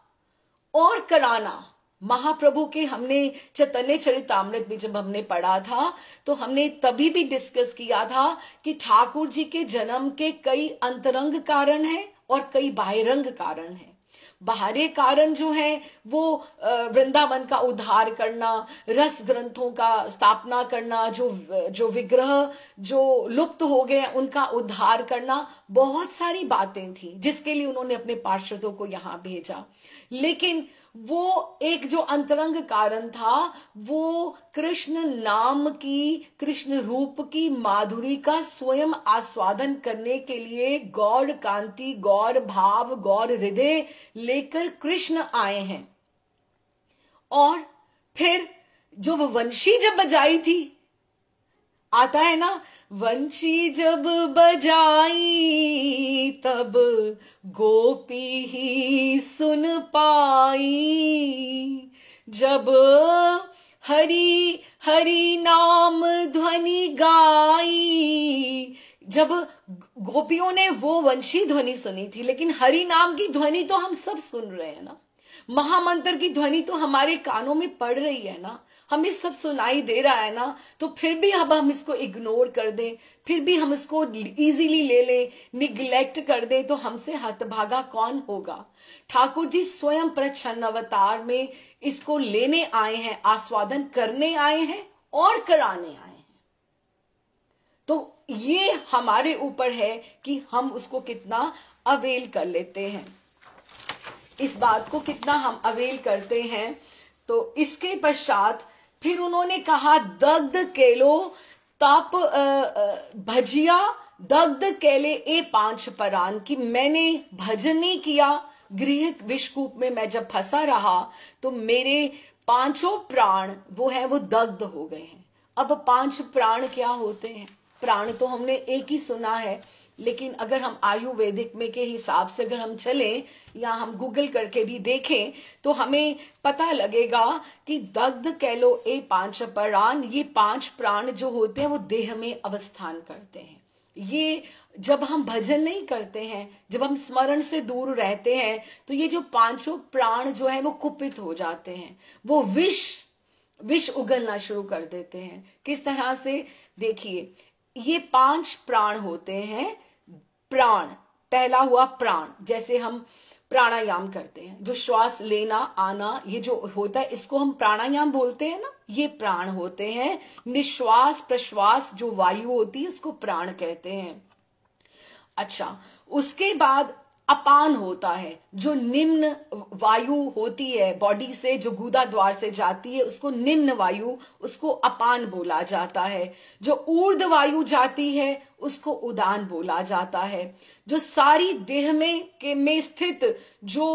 और कराना। महाप्रभु के हमने चैतन्य चरितामृत भी जब हमने पढ़ा था, तो हमने तभी भी डिस्कस किया था कि ठाकुर जी के जन्म के कई अंतरंग कारण हैं और कई बाह्यरंग कारण हैं। बाहरी कारण जो है वो वृंदावन का उद्धार करना, रस ग्रंथों का स्थापना करना, जो विग्रह जो लुप्त हो गए उनका उद्धार करना, बहुत सारी बातें थी जिसके लिए उन्होंने अपने पार्षदों को यहां भेजा। लेकिन वो एक जो अंतरंग कारण था वो कृष्ण नाम की, कृष्ण रूप की माधुरी का स्वयं आस्वादन करने के लिए गौर कांति, गौर भाव, गौर हृदय लेकर कृष्ण आए हैं। और फिर जो वो वंशी जब बजाई थी, आता है ना, वंशी जब बजाई तब गोपी ही सुन पाई, जब हरि हरि नाम ध्वनि गाई। जब गोपियों ने वो वंशी ध्वनि सुनी थी, लेकिन हरि नाम की ध्वनि तो हम सब सुन रहे हैं ना, महामंत्र की ध्वनि तो हमारे कानों में पड़ रही है ना, हमें सब सुनाई दे रहा है ना, तो फिर भी अब हम इसको इग्नोर कर दें, फिर भी हम इसको इजीली ले लें, निग्लेक्ट कर दें, तो हमसे हतभागा कौन होगा। ठाकुर जी स्वयं प्रच्छन्न अवतार में इसको लेने आए हैं, आस्वादन करने आए हैं और कराने आए हैं। तो ये हमारे ऊपर है कि हम उसको कितना अवेल कर लेते हैं, इस बात को कितना हम अवेल करते हैं। तो इसके पश्चात फिर उन्होंने कहा दग्ध केलो ताप भजिया दग्ध केले ए पांच परान, कि मैंने भजन नहीं किया, गृह विषकूप में मैं जब फंसा रहा तो मेरे पांचों प्राण वो है वो दग्ध हो गए हैं। अब पांच प्राण क्या होते हैं? प्राण तो हमने एक ही सुना है, लेकिन अगर हम आयुर्वेदिक में के हिसाब से अगर हम चलें या हम गूगल करके भी देखें तो हमें पता लगेगा कि दग्ध कैलो ए पांच प्राण, ये पांच प्राण जो होते हैं वो देह में अवस्थान करते हैं। ये जब हम भजन नहीं करते हैं, जब हम स्मरण से दूर रहते हैं, तो ये जो पांचों प्राण जो है वो कुपित हो जाते हैं, वो विष उगलना शुरू कर देते हैं। किस तरह से? देखिए, ये पांच प्राण होते हैं। प्राण, पहला हुआ प्राण, जैसे हम प्राणायाम करते हैं, जो श्वास लेना आना ये जो होता है इसको हम प्राणायाम बोलते हैं ना, ये प्राण होते हैं। निश्वास प्रश्वास जो वायु होती है उसको प्राण कहते हैं। अच्छा, उसके बाद अपान होता है, जो निम्न वायु होती है बॉडी से, जो गुदा द्वार से जाती है उसको निम्न वायु, उसको अपान बोला जाता है। जो ऊर्ध वायु जाती है उसको उदान बोला जाता है। जो सारी देह में स्थित जो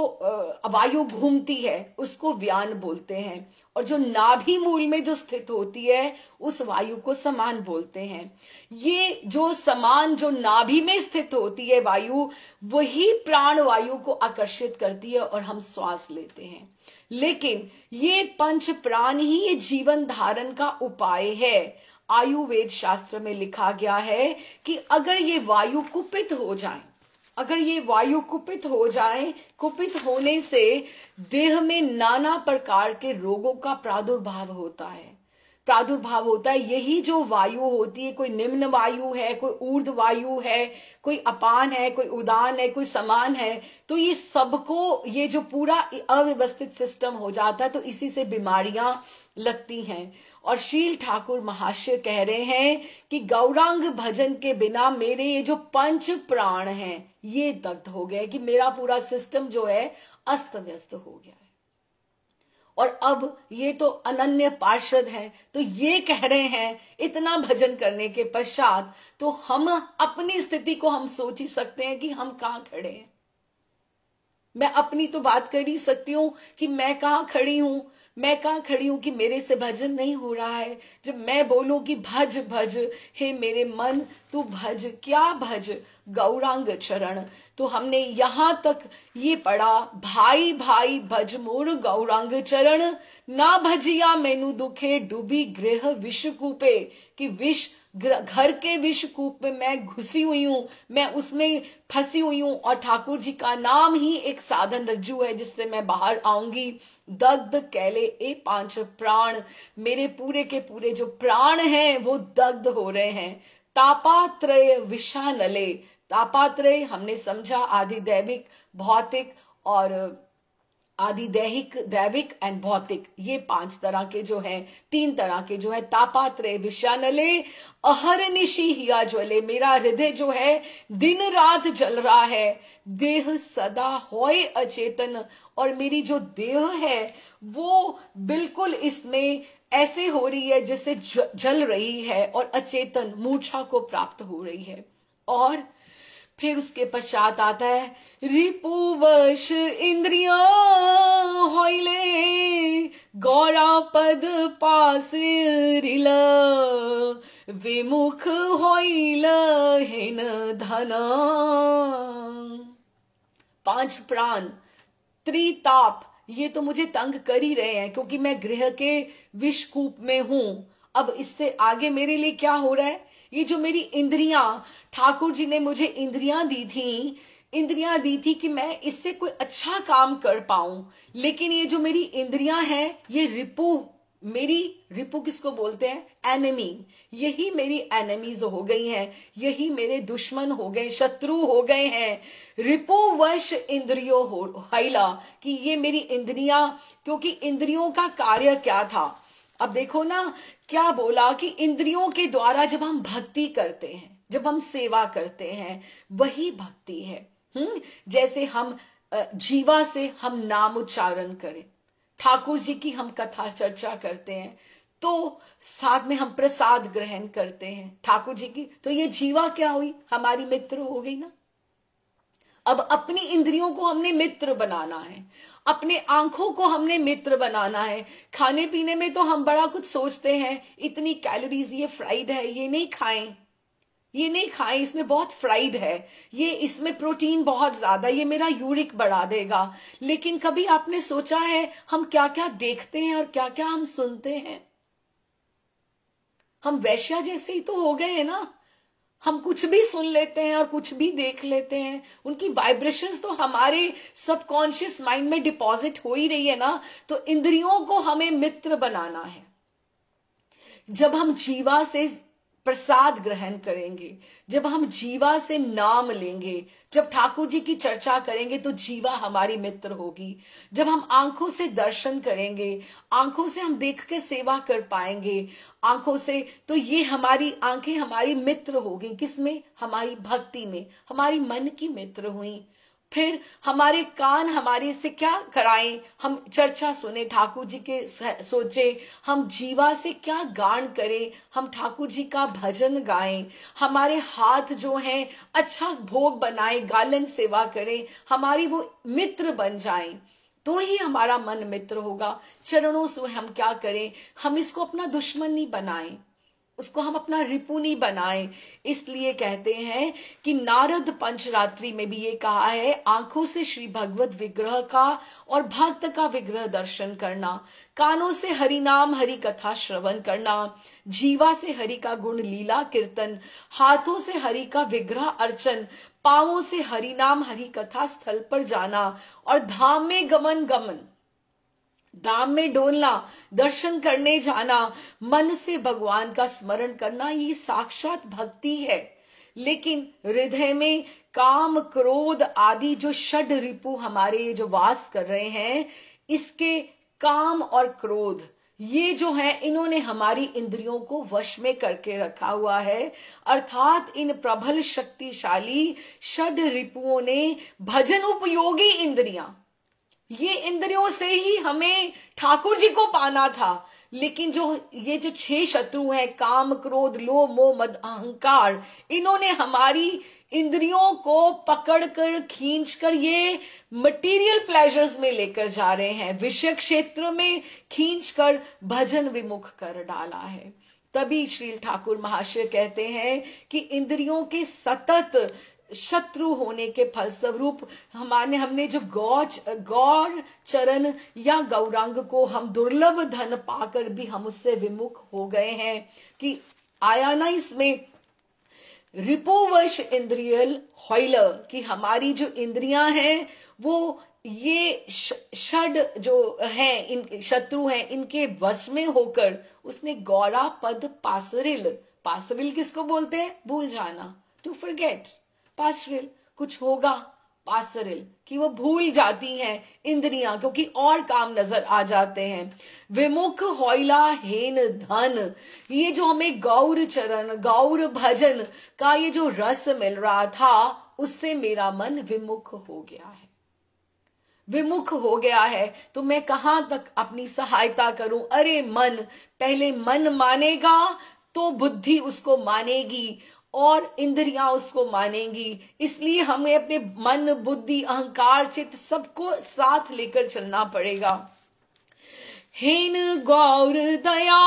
वायु घूमती है उसको व्यान बोलते हैं, और जो नाभि मूल में जो स्थित होती है उस वायु को समान बोलते हैं। ये जो समान जो नाभि में स्थित होती है वायु, वही प्राण वायु को आकर्षित करती है और हम श्वास लेते हैं। लेकिन ये पंच प्राण ही ये जीवन धारण का उपाय है। आयुर्वेद शास्त्र में लिखा गया है कि अगर ये वायु कुपित हो जाए, अगर ये वायु कुपित हो जाए, कुपित होने से देह में नाना प्रकार के रोगों का प्रादुर्भाव होता है। यही जो वायु होती है, कोई निम्न वायु है, कोई ऊर्ध्व वायु है, कोई अपान है, कोई उदान है, कोई समान है, तो ये सबको, ये जो पूरा अव्यवस्थित सिस्टम हो जाता है, तो इसी से बीमारियां लगती हैं। और शील ठाकुर महाशय कह रहे हैं कि गौरांग भजन के बिना मेरे ये जो पंच प्राण हैं ये दग्ध हो गए, कि मेरा पूरा सिस्टम जो है अस्त व्यस्त हो गया है। और अब ये तो अनन्य पार्षद है, तो ये कह रहे हैं इतना भजन करने के पश्चात, तो हम अपनी स्थिति को हम सोच ही सकते हैं कि हम कहां खड़े हैं। मैं अपनी तो बात कर ही सकती हूँ कि मैं कहां खड़ी हूं कि मेरे से भजन नहीं हो रहा है। जब मैं बोलूं कि भज भज हे मेरे मन तू भज, क्या भज? गौरांग चरण। तो हमने यहां तक ये पढ़ा, भाई भाई भज मोर गौरांग चरण, ना भजिया मैनू दुखे डूबी गृह विष कूपे, कि विष घर के विष कूप में मैं घुसी हुई हूं, मैं उसमें फंसी हुई हूं, और ठाकुर जी का नाम ही एक साधन रज्जू है जिससे मैं बाहर आऊंगी। दग्ध कैले ए पांच प्राण, मेरे पूरे के पूरे जो प्राण हैं वो दग्ध हो रहे हैं। तापात्रय विषानले, तापात्रय हमने समझा आधिदैविक, भौतिक और आदि दैहिक, दैविक एंड भौतिक, ये 5 तरह के जो हैं, 3 तरह के जो है, तापात्रे विषानले अहरनिशि हिया ज्वले, मेरा हृदय जो है दिन रात जल रहा है, देह सदा होय अचेतन, और मेरी जो देह है वो बिल्कुल इसमें ऐसे हो रही है जैसे जल रही है और अचेतन मूर्छा को प्राप्त हो रही है। और फिर उसके पश्चात आता है रिपुवश इंद्रिया होइले गौरा पद पास रिल विमुख होइल हेन धना। 5 प्राण त्रिताप ये तो मुझे तंग कर ही रहे हैं, क्योंकि मैं गृह के विषकूप में हूं। अब इससे आगे मेरे लिए क्या हो रहा है, ये जो मेरी इंद्रियां, ठाकुर जी ने मुझे इंद्रियां दी थी कि मैं इससे कोई अच्छा काम कर पाऊं, लेकिन ये जो मेरी इंद्रियां हैं ये रिपु किसको बोलते हैं, एनिमी, यही मेरी एनिमीज हो गई हैं, यही मेरे दुश्मन हो गए, शत्रु हो गए हैं। रिपु वश इंद्रियो हो हैला, कि ये मेरी इंद्रियां, क्योंकि इंद्रियों का कार्य क्या था, अब देखो ना क्या बोला कि इंद्रियों के द्वारा जब हम भक्ति करते हैं, जब हम सेवा करते हैं, वही भक्ति है। जैसे हम जीवा से हम नाम उच्चारण करें, ठाकुर जी की हम कथा चर्चा करते हैं, तो साथ में हम प्रसाद ग्रहण करते हैं ठाकुर जी की, तो ये जीवा क्या हुई, हमारी मित्र हो गई ना। अब अपनी इंद्रियों को हमने मित्र बनाना है, अपने आंखों को हमने मित्र बनाना है। खाने पीने में तो हम बड़ा कुछ सोचते हैं, इतनी कैलोरीज, ये फ्राइड है, ये नहीं खाएं, इसमें बहुत फ्राइड है, ये इसमें प्रोटीन बहुत ज्यादा, ये मेरा यूरिक बढ़ा देगा। लेकिन कभी आपने सोचा है हम क्या क्या देखते हैं और क्या क्या हम सुनते हैं? हम वैश्या जैसे ही तो हो गए हैं ना, हम कुछ भी सुन लेते हैं और कुछ भी देख लेते हैं, उनकी वाइब्रेशंस तो हमारे सबकॉन्शियस माइंड में डिपॉजिट हो ही रही है ना। तो इंद्रियों को हमें मित्र बनाना है। जब हम जीवा से प्रसाद ग्रहण करेंगे, जब हम जीवा से नाम लेंगे, जब ठाकुर जी की चर्चा करेंगे, तो जीवा हमारी मित्र होगी। जब हम आंखों से दर्शन करेंगे, आंखों से हम देख कर सेवा कर पाएंगे, आंखों से, तो ये हमारी आंखें हमारी मित्र होगी। किसमें? हमारी भक्ति में, हमारी मन की मित्र हुई। फिर हमारे कान हमारे से क्या कराएं, हम चर्चा सुने, ठाकुर जी के सोचे, हम जीवा से क्या गान करें, हम ठाकुर जी का भजन गाएं। हमारे हाथ जो हैं अच्छा भोग बनाएं, गालन सेवा करें, हमारी वो मित्र बन जाएं, तो ही हमारा मन मित्र होगा। चरणों से हम क्या करें, हम इसको अपना दुश्मन नहीं बनाएं, उसको हम अपना रिपु नहीं बनाएं। इसलिए कहते हैं कि नारद पंचरात्रि में भी ये कहा है, आंखों से श्री भगवत विग्रह का और भक्त का विग्रह दर्शन करना, कानों से हरि नाम हरि कथा श्रवण करना, जीवा से हरि का गुण लीला कीर्तन, हाथों से हरि का विग्रह अर्चन, पांवों से हरि नाम हरि कथा स्थल पर जाना, और धाम में गमन धाम में डोलना, दर्शन करने जाना, मन से भगवान का स्मरण करना, ये साक्षात भक्ति है। लेकिन हृदय में काम क्रोध आदि जो षड रिपु हमारे जो वास कर रहे हैं, इसके काम और क्रोध ये जो है, इन्होंने हमारी इंद्रियों को वश में करके रखा हुआ है। अर्थात इन प्रबल शक्तिशाली षड रिपुओं ने भजन उपयोगी इंद्रियां, ये इंद्रियों से ही हमें ठाकुर जी को पाना था। लेकिन जो ये जो 6 शत्रु हैं, काम क्रोध लोभ मोह मद अहंकार, इन्होंने हमारी इंद्रियों को पकड़कर खींचकर ये मटेरियल प्लेजर्स में लेकर जा रहे हैं, विषय क्षेत्र में खींचकर भजन विमुख कर डाला है। तभी श्री ठाकुर महाशय कहते हैं कि इंद्रियों के सतत शत्रु होने के फलस्वरूप हमने जो गौर चरण या गौरांग को हम दुर्लभ धन पाकर भी हम उससे विमुख हो गए हैं। कि आया ना इसमें रिपुवश इंद्रियल हॉइलर, कि हमारी जो इंद्रियां हैं वो ये षड जो हैं, इन शत्रु हैं, इनके वश में होकर उसने गौरा पद पासरिल किसको बोलते हैं? भूल जाना, टू फॉरगेट। पासरिल कुछ होगा, पासरिल, कि वो भूल जाती हैं इंद्रियां, क्योंकि और काम नजर आ जाते हैं। विमुख होइला हेन धन, ये जो हमें गौर चरण गौर भजन का ये जो रस मिल रहा था, उससे मेरा मन विमुख हो गया है, विमुख हो गया है। तो मैं कहां तक अपनी सहायता करूं? अरे मन, पहले मन मानेगा तो बुद्धि उसको मानेगी और इंद्रियां उसको मानेंगी। इसलिए हमें अपने मन, बुद्धि, अहंकार, चित्त सबको साथ लेकर चलना पड़ेगा। हेन गौर दयामय,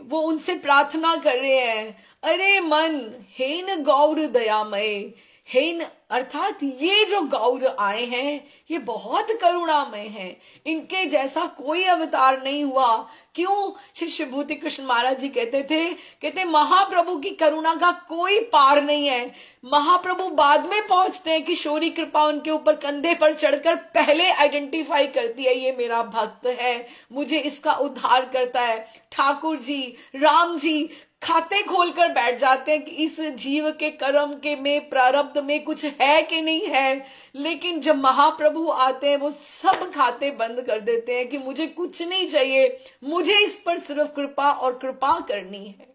वो उनसे प्रार्थना कर रहे हैं, अरे मन, हेन गौर दयामय। हेन अर्थात ये जो गौर आए हैं ये बहुत करुणामय हैं, इनके जैसा कोई अवतार नहीं हुआ। क्यों? श्री शिभूति कृष्ण महाराज जी कहते महाप्रभु की करुणा का कोई पार नहीं है। महाप्रभु बाद में पहुंचते हैं, किशोरी कृपा उनके ऊपर कंधे पर चढ़कर पहले आइडेंटिफाई करती है, ये मेरा भक्त है, मुझे इसका उद्धार करता है। ठाकुर जी, राम जी खाते खोलकर बैठ जाते हैं कि इस जीव के कर्म के में, प्रारब्ध में कुछ है कि नहीं है। लेकिन जब महाप्रभु आते हैं वो सब खाते बंद कर देते हैं कि मुझे कुछ नहीं चाहिए, मुझे इस पर सिर्फ कृपा और कृपा करनी है।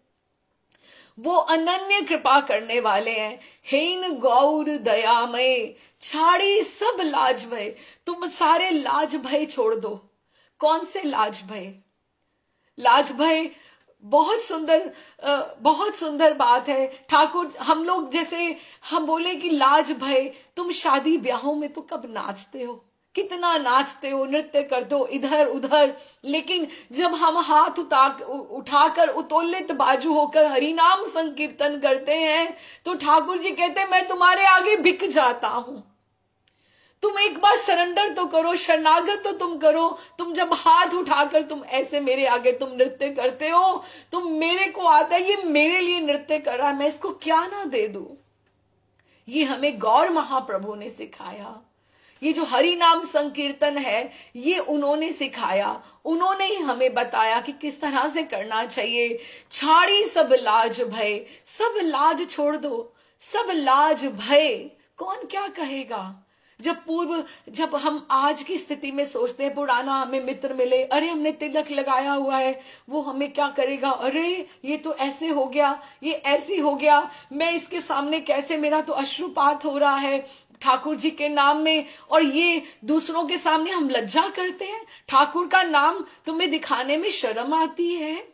वो अनन्य कृपा करने वाले हैं। हेन गौर दयामय, छाड़ी सब लाज भय, तुम सारे लाज भय छोड़ दो। कौन से लाज भय? लाज भय बहुत सुंदर बात है। ठाकुर, हम लोग जैसे हम बोले कि लाज भय, तुम शादी ब्याहों में तो कब नाचते हो, कितना नाचते हो, नृत्य करते हो इधर उधर, लेकिन जब हम हाथ उठाकर उतोलित बाजू होकर हरिनाम संकीर्तन करते हैं तो ठाकुर जी कहते हैं मैं तुम्हारे आगे बिक जाता हूं। तुम एक बार सरेंडर तो करो, शरणागत तो तुम करो। तुम जब हाथ उठाकर तुम ऐसे मेरे आगे तुम नृत्य करते हो, तुम मेरे को आता है ये मेरे लिए नृत्य कर रहा है, मैं इसको क्या ना दे दूं। ये हमें गौर महाप्रभु ने सिखाया। ये जो हरि नाम संकीर्तन है ये उन्होंने सिखाया, उन्होंने ही हमें बताया कि किस तरह से करना चाहिए। छाड़ी सब लाज भय, सब लाज छोड़ दो, सब लाज भय। कौन क्या कहेगा? जब हम आज की स्थिति में सोचते हैं, पुराना हमें मित्र मिले, अरे हमने तिलक लगाया हुआ है, वो हमें क्या करेगा, अरे ये तो ऐसे हो गया, ये ऐसी हो गया, मैं इसके सामने कैसे, मेरा तो अश्रुपात हो रहा है ठाकुर जी के नाम में। और ये दूसरों के सामने हम लज्जा करते हैं। ठाकुर का नाम तुम्हें दिखाने में शर्म आती है?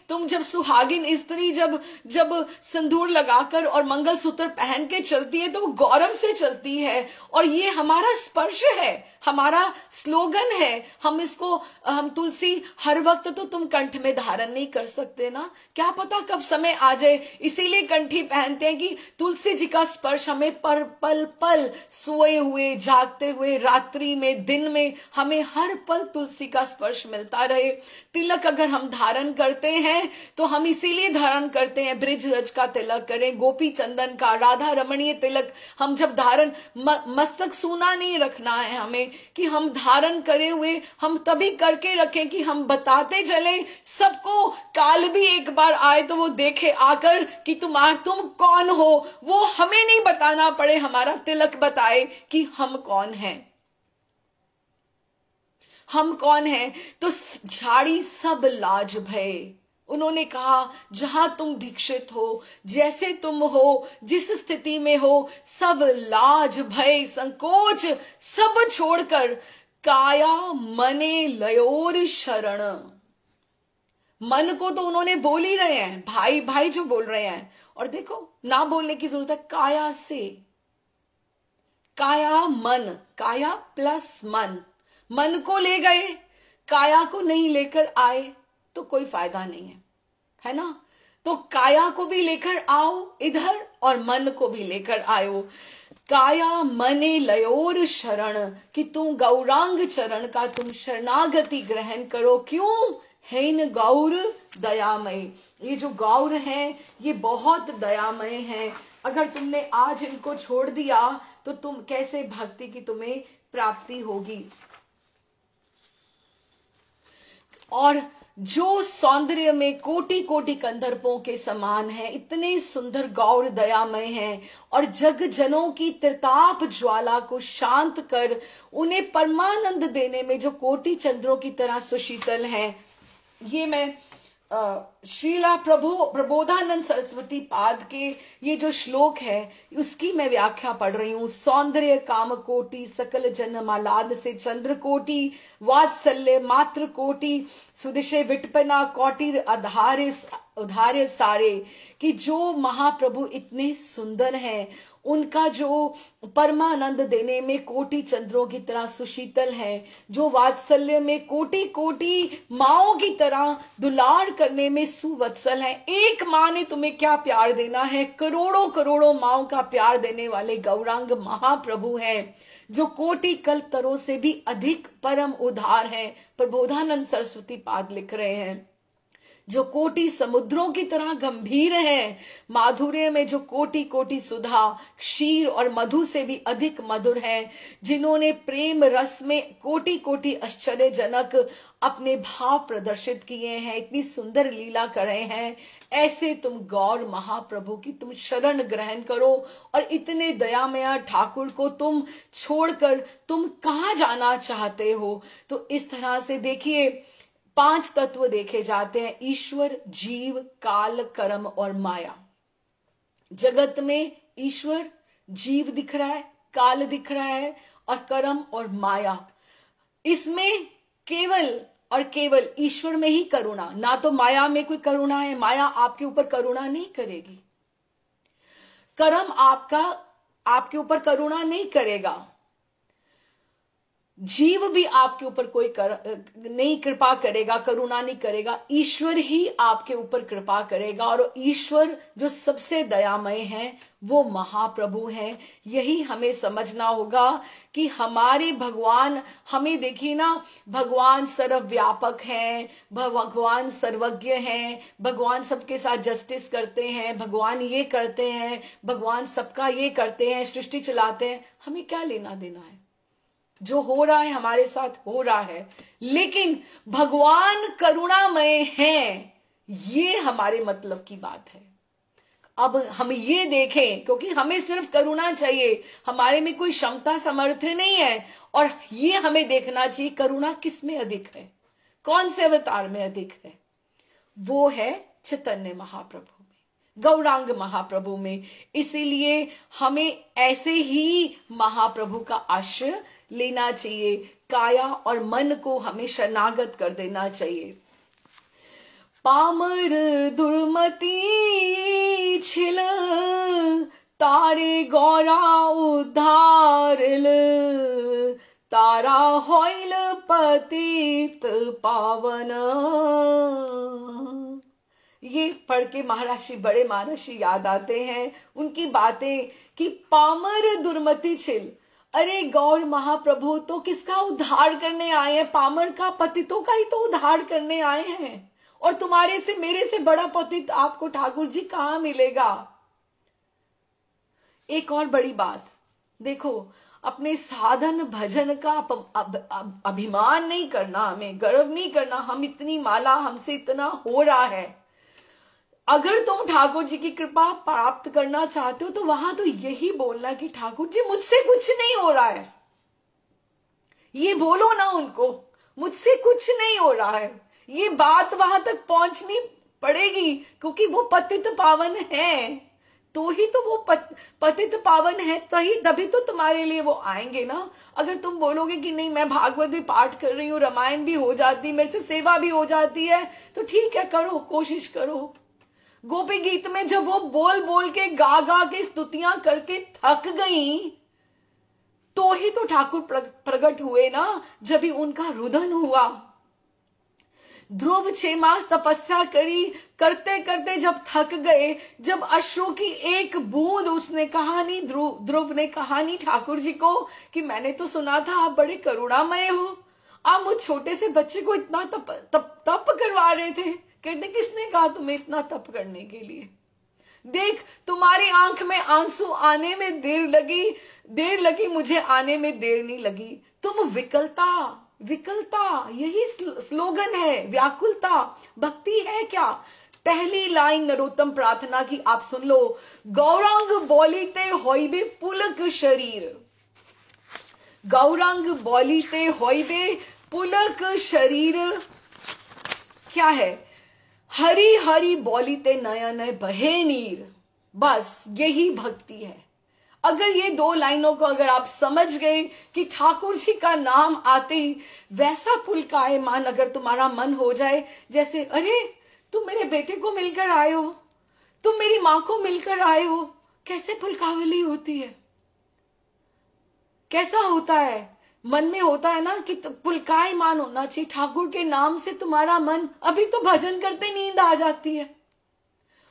तुम जब सुहागिन स्त्री जब सिंदूर लगाकर और मंगलसूत्र पहन के चलती है तो वो गौरव से चलती है, और ये हमारा स्पर्श है, हमारा स्लोगन है। हम तुलसी हर वक्त तो तुम कंठ में धारण नहीं कर सकते ना, क्या पता कब समय आ जाए, इसीलिए कंठी पहनते हैं कि तुलसी जी का स्पर्श हमें पर पल पल, सोए हुए, जागते हुए, रात्रि में, दिन में, हमें हर पल तुलसी का स्पर्श मिलता रहे। तिलक अगर हम धारण करते हैं तो हम इसीलिए धारण करते हैं, ब्रिज रज का तिलक करें, गोपी चंदन का, राधा रमणीय तिलक हम जब धारण, मस्तक सूना नहीं रखना है हमें, कि हम धारण करे हुए हम तभी करके रखें कि हम बताते चले सबको, काल भी एक बार आए तो वो देखे आकर कि तुम कौन हो, वो हमें नहीं बताना पड़े, हमारा तिलक बताए कि हम कौन हैं, हम कौन हैं। तो झाड़ी सब लाज भय, उन्होंने कहा जहां तुम दीक्षित हो, जैसे तुम हो, जिस स्थिति में हो, सब लाज भय संकोच सब छोड़कर काया मने लयोर शरण। मन को तो उन्होंने बोल ही रहे हैं, भाई भाई जो बोल रहे हैं, और देखो ना बोलने की जरूरत है, काया से, काया मन, काया प्लस मन, मन को ले गए, काया को नहीं लेकर आए तो कोई फायदा नहीं है ना। तो काया को भी लेकर आओ इधर और मन को भी लेकर आयो। काया मने लयोर शरण, कि तुम गौरांग चरण का तुम शरणागति ग्रहण करो। क्यों? हेन गौर दयामय, ये जो गौर हैं ये बहुत दयामय हैं। अगर तुमने आज इनको छोड़ दिया तो तुम कैसे भक्ति की तुम्हें प्राप्ति होगी। और जो सौंदर्य में कोटि कोटि कंदर्पों के समान है, इतने सुंदर गौर दयामय हैं और जग जनों की त्रिताप ज्वाला को शांत कर उन्हें परमानंद देने में जो कोटि चंद्रों की तरह सुशीतल हैं। ये मैं श्रीला प्रबोधानंद सरस्वती पाद के ये जो श्लोक है उसकी मैं व्याख्या पढ़ रही हूं। सौंदर्य काम कोटि सकल जन मालाद से चंद्र कोटि, वात्सल्य मात्र कोटि सुदिशे विटपना कोटि उधार्य सारे। कि जो महाप्रभु इतने सुंदर हैं, उनका जो परमानंद देने में कोटि चंद्रों की तरह सुशीतल है, जो वात्सल्य में कोटि कोटि माओं की तरह दुलार करने में सुवत्सल है। एक माँ ने तुम्हें क्या प्यार देना है, करोड़ों करोड़ों माओं का प्यार देने वाले गौरांग महाप्रभु हैं, जो कोटि कल्पतरों से भी अधिक परम उदार हैं। प्रबोधानंद सरस्वती पाद लिख रहे हैं, जो कोटि समुद्रों की तरह गंभीर हैं, माधुर्य में जो कोटि कोटि सुधा क्षीर और मधु से भी अधिक मधुर हैं, जिन्होंने प्रेम रस में कोटि कोटि आश्चर्यजनक अपने भाव प्रदर्शित किए हैं, इतनी सुंदर लीला करे हैं। ऐसे तुम गौर महाप्रभु की तुम शरण ग्रहण करो और इतने दयामय ठाकुर को तुम छोड़कर तुम कहाँ जाना चाहते हो। तो इस तरह से देखिए, 5 तत्व देखे जाते हैं, ईश्वर, जीव, काल, कर्म और माया। जगत में ईश्वर, जीव दिख रहा है, काल दिख रहा है और कर्म और माया। इसमें केवल और केवल ईश्वर में ही करुणा, ना तो माया में कोई करुणा है। माया आपके ऊपर करुणा नहीं करेगी, कर्म आपके ऊपर करुणा नहीं करेगा, जीव भी आपके ऊपर कोई नहीं कृपा करेगा, करुणा नहीं करेगा। ईश्वर ही आपके ऊपर कृपा करेगा और ईश्वर जो सबसे दयामय है वो महाप्रभु हैं। यही हमें समझना होगा कि हमारे भगवान, हमें देखिए ना, भगवान सर्वव्यापक हैं, भगवान सर्वज्ञ हैं, भगवान सबके साथ जस्टिस करते हैं, भगवान ये करते हैं, भगवान सबका ये करते हैं, सृष्टि चलाते हैं। हमें क्या लेना देना है, जो हो रहा है हमारे साथ हो रहा है। लेकिन भगवान करुणामय हैं, ये हमारे मतलब की बात है। अब हम ये देखें, क्योंकि हमें सिर्फ करुणा चाहिए, हमारे में कोई क्षमता सामर्थ्य नहीं है। और ये हमें देखना चाहिए करुणा किस में अधिक है, कौन से अवतार में अधिक है। वो है चैतन्य महाप्रभु में, गौरांग महाप्रभु में। इसीलिए हमें ऐसे ही महाप्रभु का आश्रय लेना चाहिए, काया और मन को हमें शरणागत कर देना चाहिए। पामर दुर्मति छिल तारे गौरा उद्धारल, तारा होइल पतित पावन। ये पढ़ के महर्षि, बड़े महर्षि याद आते हैं, उनकी बातें कि पामर दुर्मति छिल, अरे गौर महाप्रभु तो किसका उद्धार करने आए हैं, पामर का, पतितों का ही तो उद्धार करने आए हैं। और तुम्हारे से, मेरे से बड़ा पतित आपको ठाकुर जी कहां मिलेगा। एक और बड़ी बात देखो, अपने साधन भजन का अभिमान नहीं करना, हमें गर्व नहीं करना, हम इतनी माला, हमसे इतना हो रहा है। अगर तुम ठाकुर जी की कृपा प्राप्त करना चाहते हो तो वहां तो यही बोलना कि ठाकुर जी मुझसे कुछ नहीं हो रहा है। ये बोलो ना उनको, मुझसे कुछ नहीं हो रहा है। ये बात वहां तक पहुंचनी पड़ेगी, क्योंकि वो पतित पावन है, तो ही तो वो पतित पावन है, तभी तो तुम्हारे लिए वो आएंगे ना। अगर तुम बोलोगे कि नहीं, मैं भागवत भी पाठ कर रही हूँ, रामायण भी हो जाती, मेरे से सेवा भी हो जाती है, तो ठीक है, करो, कोशिश करो। गोपी गीत में जब वो बोल बोल के, गा गा के, स्तुतियां करके थक गई, तो ही तो ठाकुर प्रकट हुए ना, जब ही उनका रुदन हुआ। ध्रुव 6 मास तपस्या करी, करते करते जब थक गए, जब अश्रु की एक बूंद, उसने कहा नहीं, ध्रुव ने कहा नहीं ठाकुर जी को कि मैंने तो सुना था आप बड़े करुणामय हो, आप मुझ छोटे से बच्चे को इतना तप करवा रहे थे। कहते किसने कहा तुम्हें इतना तप करने के लिए, देख तुम्हारी आंख में आंसू आने में देर लगी, मुझे आने में देर नहीं लगी। तुम विकलता विकलता, यही स्लोगन है। व्याकुलता भक्ति है क्या? पहली लाइन नरोत्तम प्रार्थना की आप सुन लो, गौरांग बोलिते होइबे पुलक शरीर, गौरांग बोलिते होइबे पुलक शरीर। क्या है? हरि हरि बोलिते नयन बहे नीर। बस यही भक्ति है। अगर ये दो लाइनों को अगर आप समझ गए कि ठाकुर जी का नाम आते ही वैसा पुलकायमान अगर तुम्हारा मन हो जाए, जैसे अरे तुम मेरे बेटे को मिलकर आए हो, तुम मेरी मां को मिलकर आए हो, कैसे पुलकावली होती है, कैसा होता है मन में होता है ना कि पुलकायमान होना चाहिए ठाकुर के नाम से तुम्हारा मन। अभी तो भजन करते नींद आ जाती है,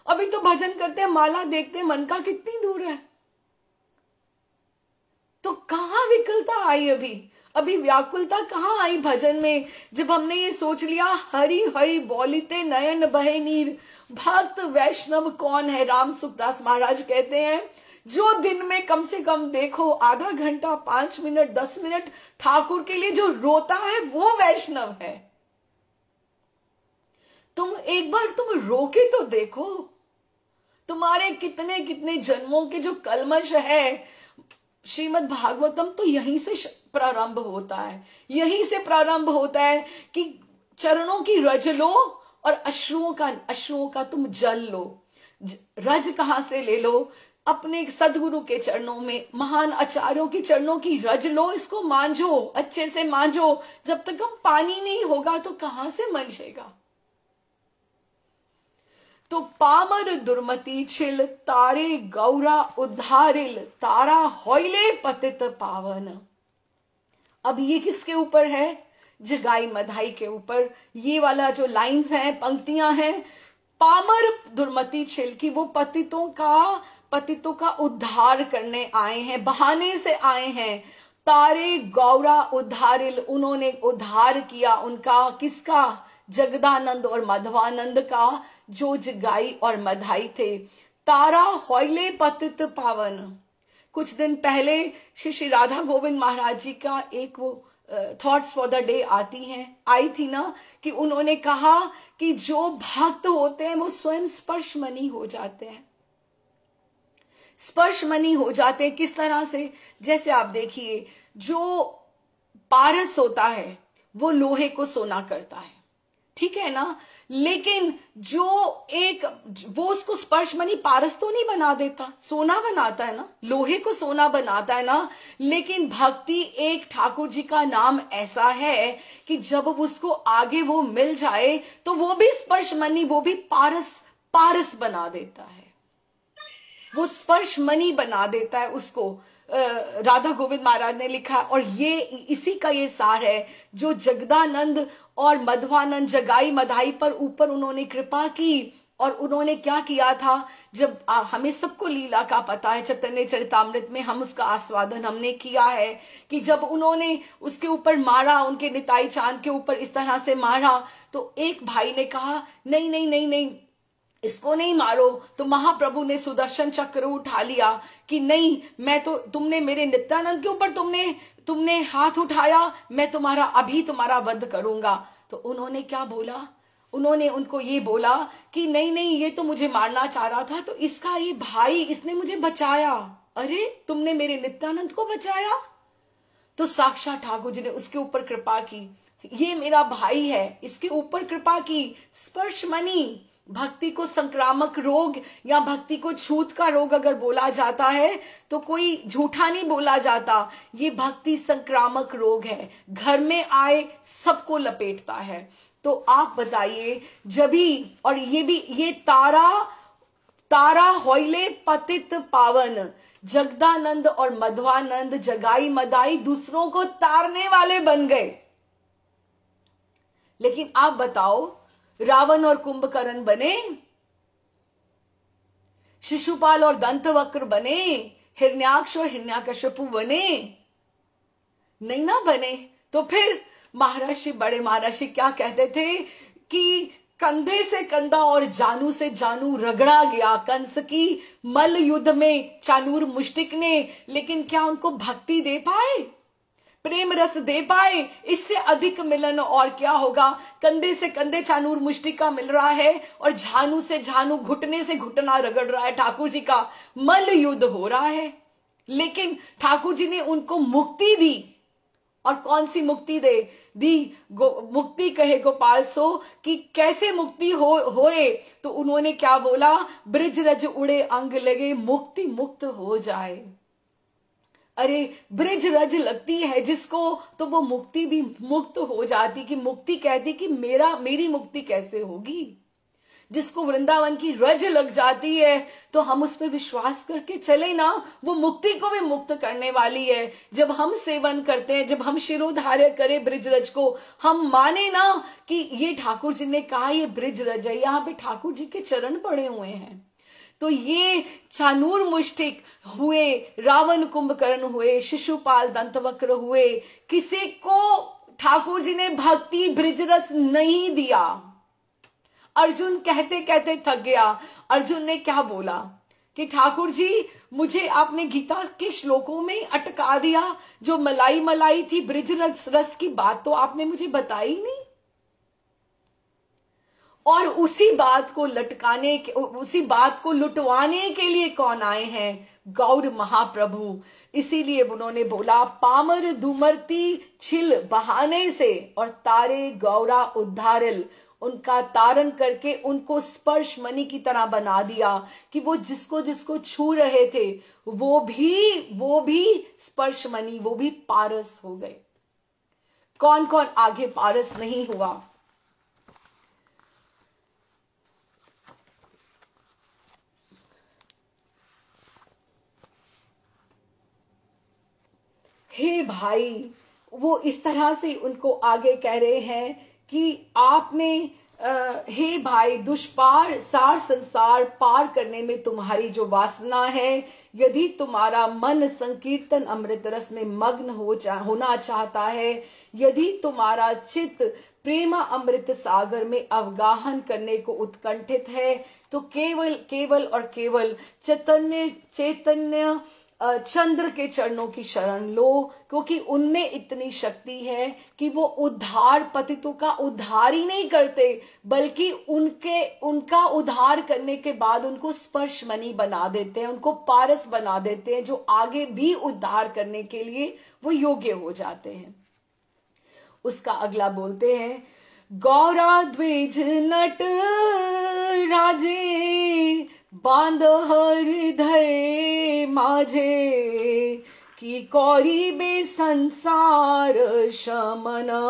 अभी तो भजन करते माला देखते मन का कितनी दूर है। तो कहां विकलता आई? अभी व्याकुलता कहां आई भजन में, जब हमने ये सोच लिया हरि हरि बोलिते नयन बहे नीर। भक्त वैष्णव कौन है? राम सुखदास महाराज कहते हैं, जो दिन में कम से कम देखो आधा घंटा, 5 मिनट, 10 मिनट ठाकुर के लिए जो रोता है वो वैष्णव है। तुम एक बार तुम रो के तो देखो, तुम्हारे कितने कितने जन्मों के जो कलमश है। श्रीमद् भागवतम तो यहीं से प्रारंभ होता है, यहीं से प्रारंभ होता है कि चरणों की रज लो और अश्रुओं का तुम जल लो। रज कहां से ले लो? अपने सदगुरु के चरणों में, महान आचार्यों की चरणों की रज लो, इसको मांझो, अच्छे से मांझो। जब तक हम पानी नहीं होगा तो कहां से मंझेगा? तो पामर दुर्मति छिल तारे गौरा उद्धारिल, तारा होइले पतित पावन। अब ये किसके ऊपर है? जगाई मधाई के ऊपर। ये वाला जो लाइंस हैं, पंक्तियां हैं, पामर दुर्मति छिल की वो पतितों का उद्धार करने आए हैं, बहाने से आए हैं। तारे गौरा उद्धारिल, उन्होंने उद्धार किया उनका, किसका? जगदानंद और मधवानंद का, जो जगाई और मधाई थे। तारा होइले पतित पावन। कुछ दिन पहले श्री राधा गोविंद महाराज जी का एक वो thoughts for the day I थी ना, कि उन्होंने कहा कि जो भक्त होते हैं वो स्वयं स्पर्शमणि हो जाते हैं। स्पर्शमणि हो जाते हैं किस तरह से? जैसे आप देखिए, जो पारस होता है वो लोहे को सोना करता है, ठीक है ना, लेकिन वो उसको स्पर्शमणि पारस तो नहीं बना देता, सोना बनाता है ना, लोहे को सोना बनाता है ना। लेकिन भक्ति एक ठाकुर जी का नाम ऐसा है कि जब उसको आगे वो मिल जाए तो वो भी स्पर्शमणि, वो भी पारस बना देता है, वो स्पर्शमणि बना देता है उसको। राधा गोविंद महाराज ने लिखा, और ये इसी का ये सार है, जो जगदानंद और मधवानंद जगाई मधाई पर ऊपर उन्होंने कृपा की। और उन्होंने क्या किया था? जब हमें सबको लीला का पता है, चैतन्य चरितामृत में हम उसका आस्वादन हमने किया है, कि जब उन्होंने उसके ऊपर मारा, उनके निताई चांद के ऊपर इस तरह से मारा, तो एक भाई ने कहा नहीं नहीं नहीं नहीं, इसको नहीं मारो। तो महाप्रभु ने सुदर्शन चक्र उठा लिया कि नहीं, मैं तो, तुमने मेरे नित्यानंद के ऊपर तुमने हाथ उठाया, मैं तुम्हारा वध करूंगा। तो उन्होंने क्या बोला? उन्होंने उनको ये बोला कि नहीं नहीं, ये तो मुझे मारना चाह रहा था, तो इसका ये भाई, इसने मुझे बचाया। अरे तुमने मेरे नित्यानंद को बचाया? तो साक्षात ठाकुर जी ने उसके ऊपर कृपा की, ये मेरा भाई है, इसके ऊपर कृपा की। स्पर्शमणि, भक्ति को संक्रामक रोग या भक्ति को छूत का रोग अगर बोला जाता है तो कोई झूठा नहीं बोला जाता। ये भक्ति संक्रामक रोग है, घर में आए सबको लपेटता है। तो आप बताइए, और ये तारा होइले पतित पावन, जगदानंद और मधवानंद जगाई मदाई दूसरों को तारने वाले बन गए। लेकिन आप बताओ, रावण और कुंभकर्ण बने, शिशुपाल और दंतवक्र बने, हिरण्याक्ष और हिरण्याकश्यपु बने? नहीं ना बने। तो फिर बड़े महर्षि क्या कहते थे कि कंधे से कंधा और जानू से जानू रगड़ा गया कंस की मल्ल युद्ध में चाणूर मुष्टिक ने, लेकिन क्या उनको भक्ति दे पाए? प्रेम रस दे पाए, इससे अधिक मिलन और क्या होगा। कंधे से कंधे चानूर मुष्टिका मिल रहा है और झानू से झानू, घुटने से घुटना रगड़ रहा है। ठाकुर जी का मल्ल युद्ध हो रहा है, लेकिन ठाकुर जी ने उनको मुक्ति दी। और कौन सी मुक्ति दी? मुक्ति कहे गोपाल सो, कि कैसे मुक्ति होए। तो उन्होंने क्या बोला? ब्रिज रज उड़े अंग लगे, मुक्ति मुक्त हो जाए। अरे ब्रिज रज लगती है जिसको, तो वो मुक्ति भी मुक्त हो जाती। कि मुक्ति कहती कि मेरी मुक्ति कैसे होगी। जिसको वृंदावन की रज लग जाती है, तो हम उस पर विश्वास करके चले ना, वो मुक्ति को भी मुक्त करने वाली है। जब हम सेवन करते हैं, जब हम शिरोधार्य करें ब्रिज रज को, हम माने ना कि ये ठाकुर जी ने कहा ये ब्रिज रज है, यहाँ पे ठाकुर जी के चरण पड़े हुए हैं। तो ये चानूर मुष्टिक हुए, रावण कुंभकर्ण हुए, शिशुपाल दंतवक्र हुए, किसी को ठाकुर जी ने भक्ति ब्रिज रस नहीं दिया। अर्जुन कहते कहते थक गया। अर्जुन ने क्या बोला कि ठाकुर जी, मुझे आपने गीता के श्लोकों में अटका दिया। जो मलाई मलाई थी ब्रिज रस की बात तो आपने मुझे बताई नहीं। और उसी बात को उसी बात को लुटवाने के लिए कौन आए हैं? गौर महाप्रभु। इसीलिए उन्होंने बोला, पामर दुमरती छिल बहाने से और तारे गौरा उद्धारिल। उनका तारण करके उनको स्पर्श मणि की तरह बना दिया कि वो जिसको जिसको छू रहे थे वो भी स्पर्श मणि, वो भी पारस हो गए। कौन कौन आगे पारस नहीं हुआ? हे भाई, वो इस तरह से उनको आगे कह रहे हैं कि आपने हे भाई, दुष्पार सार संसार पार करने में तुम्हारी जो वासना है, यदि तुम्हारा मन संकीर्तन अमृत रस में मग्न होना चाहता है, यदि तुम्हारा चित्त प्रेमा अमृत सागर में अवगाहन करने को उत्कंठित है, तो केवल और केवल चैतन्य चंद्र के चरणों की शरण लो, क्योंकि उनमें इतनी शक्ति है कि वो उद्धार पतितों का उद्धार ही नहीं करते, बल्कि उनका उद्धार करने के बाद उनको स्पर्श मणि बना देते हैं, उनको पारस बना देते हैं, जो आगे भी उद्धार करने के लिए वो योग्य हो जाते हैं। उसका अगला बोलते हैं, गौरा द्विज नट राजे बांध हृदय माझे, की कौरी बे संसार शमना।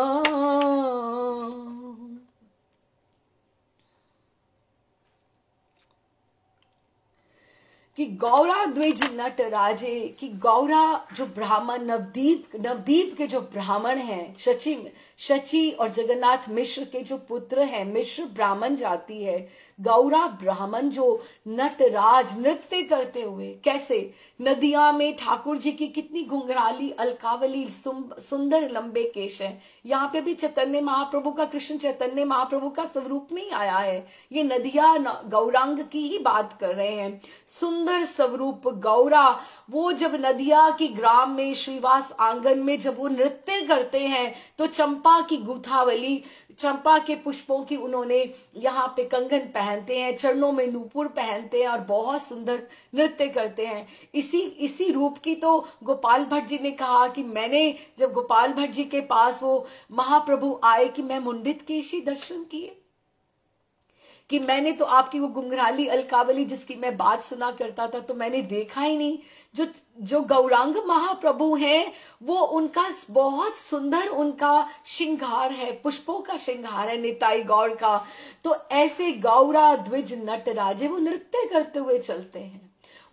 कि गौरा द्विज नट राजे, कि गौरा जो ब्राह्मण नवदीप के जो ब्राह्मण हैं, शची और जगन्नाथ मिश्र के जो पुत्र हैं, मिश्र ब्राह्मण जाति है, गौरा ब्राह्मण जो नटराज नृत्य करते हुए, कैसे नदिया में ठाकुर जी की कितनी घुंघराली अलकावली सुंदर लंबे केश हैं। यहाँ पे भी चैतन्य महाप्रभु का, कृष्ण चैतन्य महाप्रभु का स्वरूप नहीं आया है, ये नदिया गौरांग की ही बात कर रहे हैं। सुंदर स्वरूप गौरा, वो जब नदिया की ग्राम में श्रीवास आंगन में जब वो नृत्य करते हैं, तो चंपा की गुथावली, चंपा के पुष्पों की उन्होंने यहाँ पे कंगन पहनते हैं, चरणों में नूपुर पहनते हैं और बहुत सुंदर नृत्य करते हैं। इसी रूप की तो गोपाल भट्ट जी ने कहा कि मैंने जब गोपाल भट्ट जी के पास वो महाप्रभु आए कि मैं मुंडित केशी दर्शन किए, कि मैंने तो आपकी वो गुंगराली अलकावली जिसकी मैं बात सुना करता था तो मैंने देखा ही नहीं। जो गौरांग महाप्रभु हैं, वो उनका बहुत सुंदर उनका श्रृंगार है, पुष्पों का श्रृंगार है निताई गौर का। तो ऐसे गौरा द्विज नट राजे वो नृत्य करते हुए चलते हैं,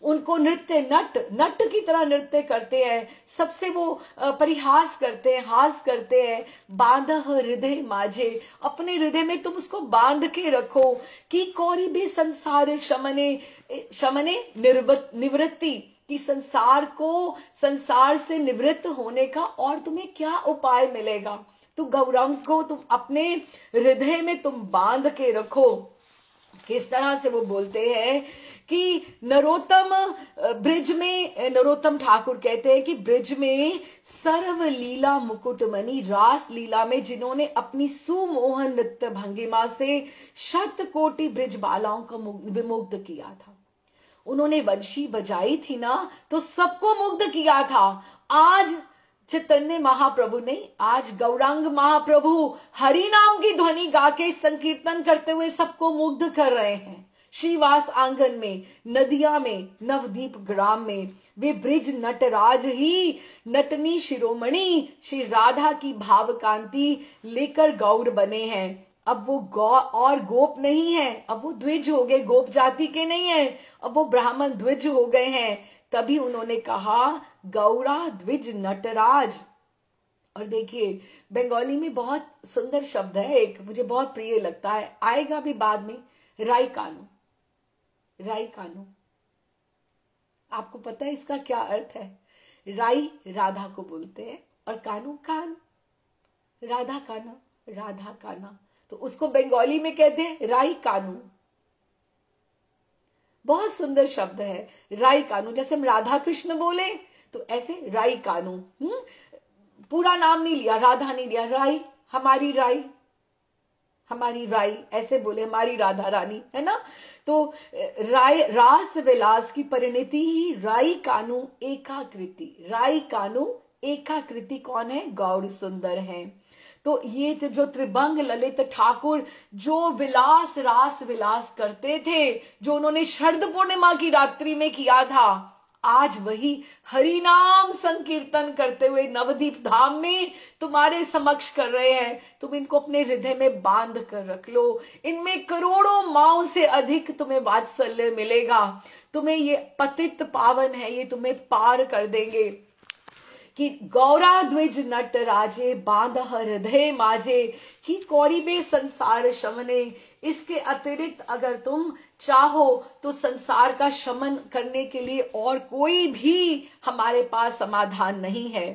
उनको नृत्य नट की तरह नृत्य करते हैं, सबसे वो परिहास करते हैं, हास करते हैं। बांध हृदय माझे, अपने हृदय में तुम उसको बांध के रखो, कि कौरी भी संसार शमने निवृत्ति, कि संसार से निवृत्त होने का और तुम्हें क्या उपाय मिलेगा। तो गौरांग को तुम अपने हृदय में तुम बांध के रखो। किस तरह से वो बोलते हैं कि नरोत्तम ठाकुर कहते हैं कि ब्रिज में सर्व लीला मुकुटमणि, रास लीला में जिन्होंने अपनी सुमोहन नृत्य भंगिमा से शत कोटि ब्रिज बालाओं को विमुग्ध किया था। उन्होंने वंशी बजाई थी ना तो सबको मुग्ध किया था। आज चैतन्य महाप्रभु ने, आज गौरांग महाप्रभु हरि नाम की ध्वनि गा के संकीर्तन करते हुए सबको मुग्ध कर रहे हैं। श्रीवास आंगन में, नदिया में, नवदीप ग्राम में वे ब्रिज नटराज ही नटनी शिरोमणि श्री राधा की भाव कांति लेकर गौर बने हैं। अब वो और गोप नहीं है, अब वो द्विज हो गए, गोप जाति के नहीं है, अब वो ब्राह्मण द्विज हो गए हैं। तभी उन्होंने कहा गौरा द्विज नटराज। और देखिए बंगाली में बहुत सुंदर शब्द है, एक मुझे बहुत प्रिय लगता है, आएगा भी बाद में, राई कानू। राई कानू, आपको पता है इसका क्या अर्थ है? राई राधा को बोलते हैं और कानू कान, राधा काना, राधा काना, तो उसको बंगाली में कहते हैं राई कानू। बहुत सुंदर शब्द है राई कानू। जैसे हम राधा कृष्ण बोले तो ऐसे राई कानू, पूरा नाम नहीं लिया, राधा नहीं लिया, राई, हमारी राई, हमारी राई, ऐसे बोले हमारी राधा रानी, है ना। तो राय रास विलास की परिणति ही राई कानू एकाकृति। राई कानू एकाकृति कौन है? गौर सुंदर है। तो ये जो त्रिभंग ललित ठाकुर जो विलास रास विलास करते थे, जो उन्होंने शरद पूर्णिमा की रात्रि में किया था, आज वही हरि नाम संकीर्तन करते हुए नवदीप धाम में तुम्हारे समक्ष कर रहे हैं। तुम इनको अपने हृदय में बांध कर रख लो। इनमें करोड़ों माओं से अधिक तुम्हें वात्सल्य मिलेगा। तुम्हें ये पतित पावन है, ये तुम्हें पार कर देंगे। कि गौरा द्विज नट राजे बांध हृदय माजे, कि कौरिबे संसार शमने। इसके अतिरिक्त अगर तुम चाहो तो संसार का शमन करने के लिए और कोई भी हमारे पास समाधान नहीं है।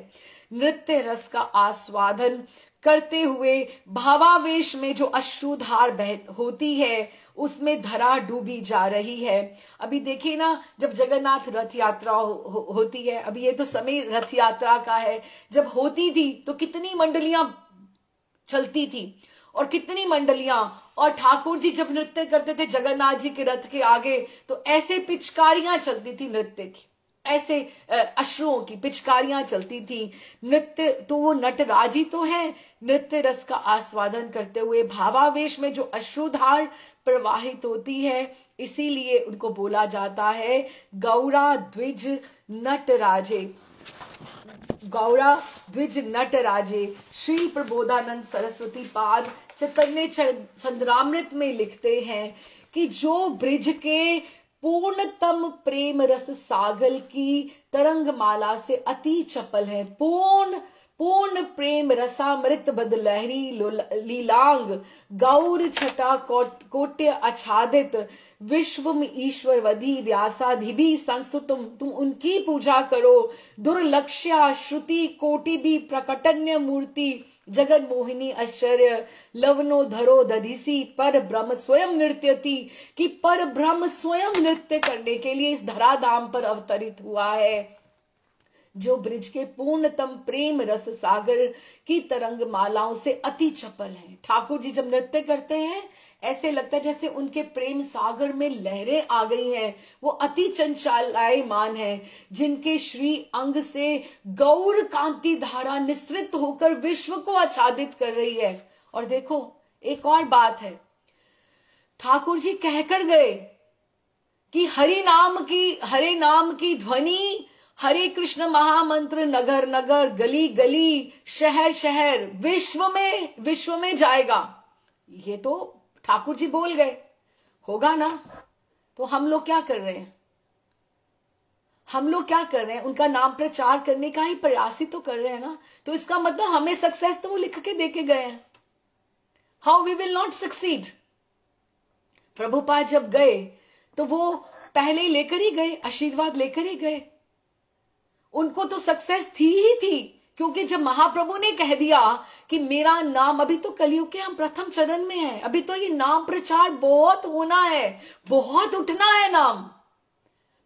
नृत्य रस का आस्वादन करते हुए भावावेश में जो अश्रुधार होती है, उसमें धरा डूबी जा रही है। अभी देखिए ना, जब जगन्नाथ रथ यात्रा होती है, अभी ये तो समय रथ यात्रा का है, जब होती थी तो कितनी मंडलियां चलती थी और कितनी मंडलियां, और ठाकुर जी जब नृत्य करते थे जगन्नाथ जी के रथ के आगे तो ऐसे पिचकारियां चलती थी नृत्य की, ऐसे अश्रुओं की पिचकारियां चलती थी। नृत्य तो वो नटराजी तो है, नृत्य रस का आस्वादन करते हुए भावावेश में जो अश्रुधार प्रवाहित होती है, इसीलिए उनको बोला जाता है गौरा द्विज नटराजे। गौरा द्विज नटराजे। श्री प्रबोधानंद सरस्वती पाद चैतन्य चंद्रामृत में लिखते हैं कि जो ब्रिज के पूर्णतम प्रेम रस सागर की तरंग माला से अति चपल है, पूर्ण प्रेम रसामृत बदलहरी लीलांग, गौर छटा कोट्य आच्छादित, विश्वम ईश्वर वधि व्यासाधिभी संस्तुतम। तुम उनकी पूजा करो। दुर्लक्ष्या श्रुति कोटि भी प्रकटन्य मूर्ति, जगत मोहिनी आश्चर्य लवनो धरो दधिसी, पर ब्रह्म स्वयं नृत्यति, कि पर ब्रह्म स्वयं नृत्य करने के लिए इस धराधाम पर अवतरित हुआ है। जो ब्रिज के पूर्णतम प्रेम रस सागर की तरंग मालाओं से अति चपल है। ठाकुर जी जब नृत्य करते हैं ऐसे लगता है जैसे उनके प्रेम सागर में लहरें आ गई हैं। वो अति चंचलायमान है, जिनके श्री अंग से गौर कांति धारा निस्तृत होकर विश्व को आच्छादित कर रही है। और देखो एक और बात है, ठाकुर जी कहकर गए कि हरि नाम की ध्वनि, हरे कृष्ण महामंत्र नगर नगर गली गली शहर शहर विश्व में जाएगा। ये तो ठाकुर जी बोल गए, होगा ना। तो हम लोग क्या कर रहे हैं? हम लोग क्या कर रहे हैं? उनका नाम प्रचार करने का ही प्रयास ही तो कर रहे हैं ना। तो इसका मतलब हमें सक्सेस तो वो लिख के देके गए हैं। How we will not succeed. Prabhupada जब गए तो वो पहले लेकर ही गए, आशीर्वाद लेकर ही गए। उनको तो सक्सेस थी ही थी, क्योंकि जब महाप्रभु ने कह दिया कि मेरा नाम, अभी तो कलयुग के हम प्रथम चरण में हैं, अभी तो ये नाम प्रचार बहुत होना है, बहुत उठना है नाम।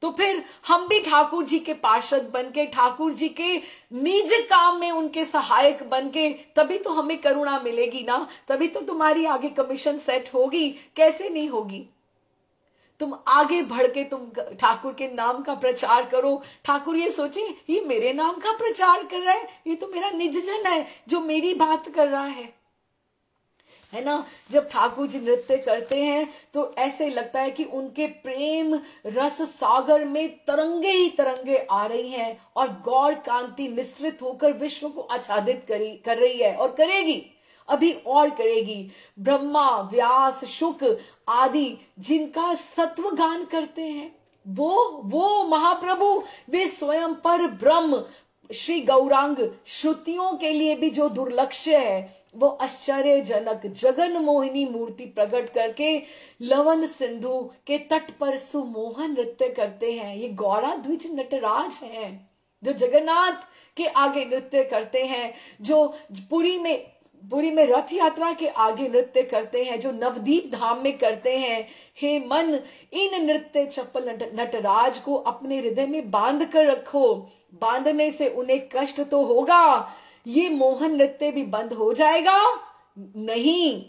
तो फिर हम भी ठाकुर जी के पार्षद बनके, ठाकुर जी के निज काम में उनके सहायक बनके, तभी तो हमें करुणा मिलेगी ना, तभी तो तुम्हारी आगे कमीशन सेट होगी। कैसे नहीं होगी? तुम आगे बढ़ के तुम ठाकुर के नाम का प्रचार करो। ठाकुर ये सोचे ये मेरे नाम का प्रचार कर रहा है, ये तो मेरा निज जन है जो मेरी बात कर रहा है ना। जब ठाकुर जी नृत्य करते हैं तो ऐसे लगता है कि उनके प्रेम रस सागर में तरंगे ही तरंगे आ रही हैं और गौर कांति मिश्रित होकर विश्व को आच्छादित कर रही है और करेगी, अभी और करेगी। ब्रह्मा, व्यास, शुक आदि जिनका सत्व गान करते हैं, वो महाप्रभु, वे स्वयं पर ब्रह्म श्री गौरांग श्रुतियों के लिए भी जो दुर्लक्ष्य है, वो आश्चर्यजनक जगन मोहिनी मूर्ति प्रकट करके लवन सिंधु के तट पर सुमोहन नृत्य करते हैं। ये गौरा द्विज नटराज हैं जो जगन्नाथ के आगे नृत्य करते हैं, जो पुरी में रथ यात्रा के आगे नृत्य करते हैं, जो नवदीप धाम में करते हैं। हे मन, इन नृत्य चपल नटराज को अपने हृदय में बांध कर रखो। बांधने से उन्हें कष्ट तो होगा, ये मोहन नृत्य भी बंद हो जाएगा नहीं।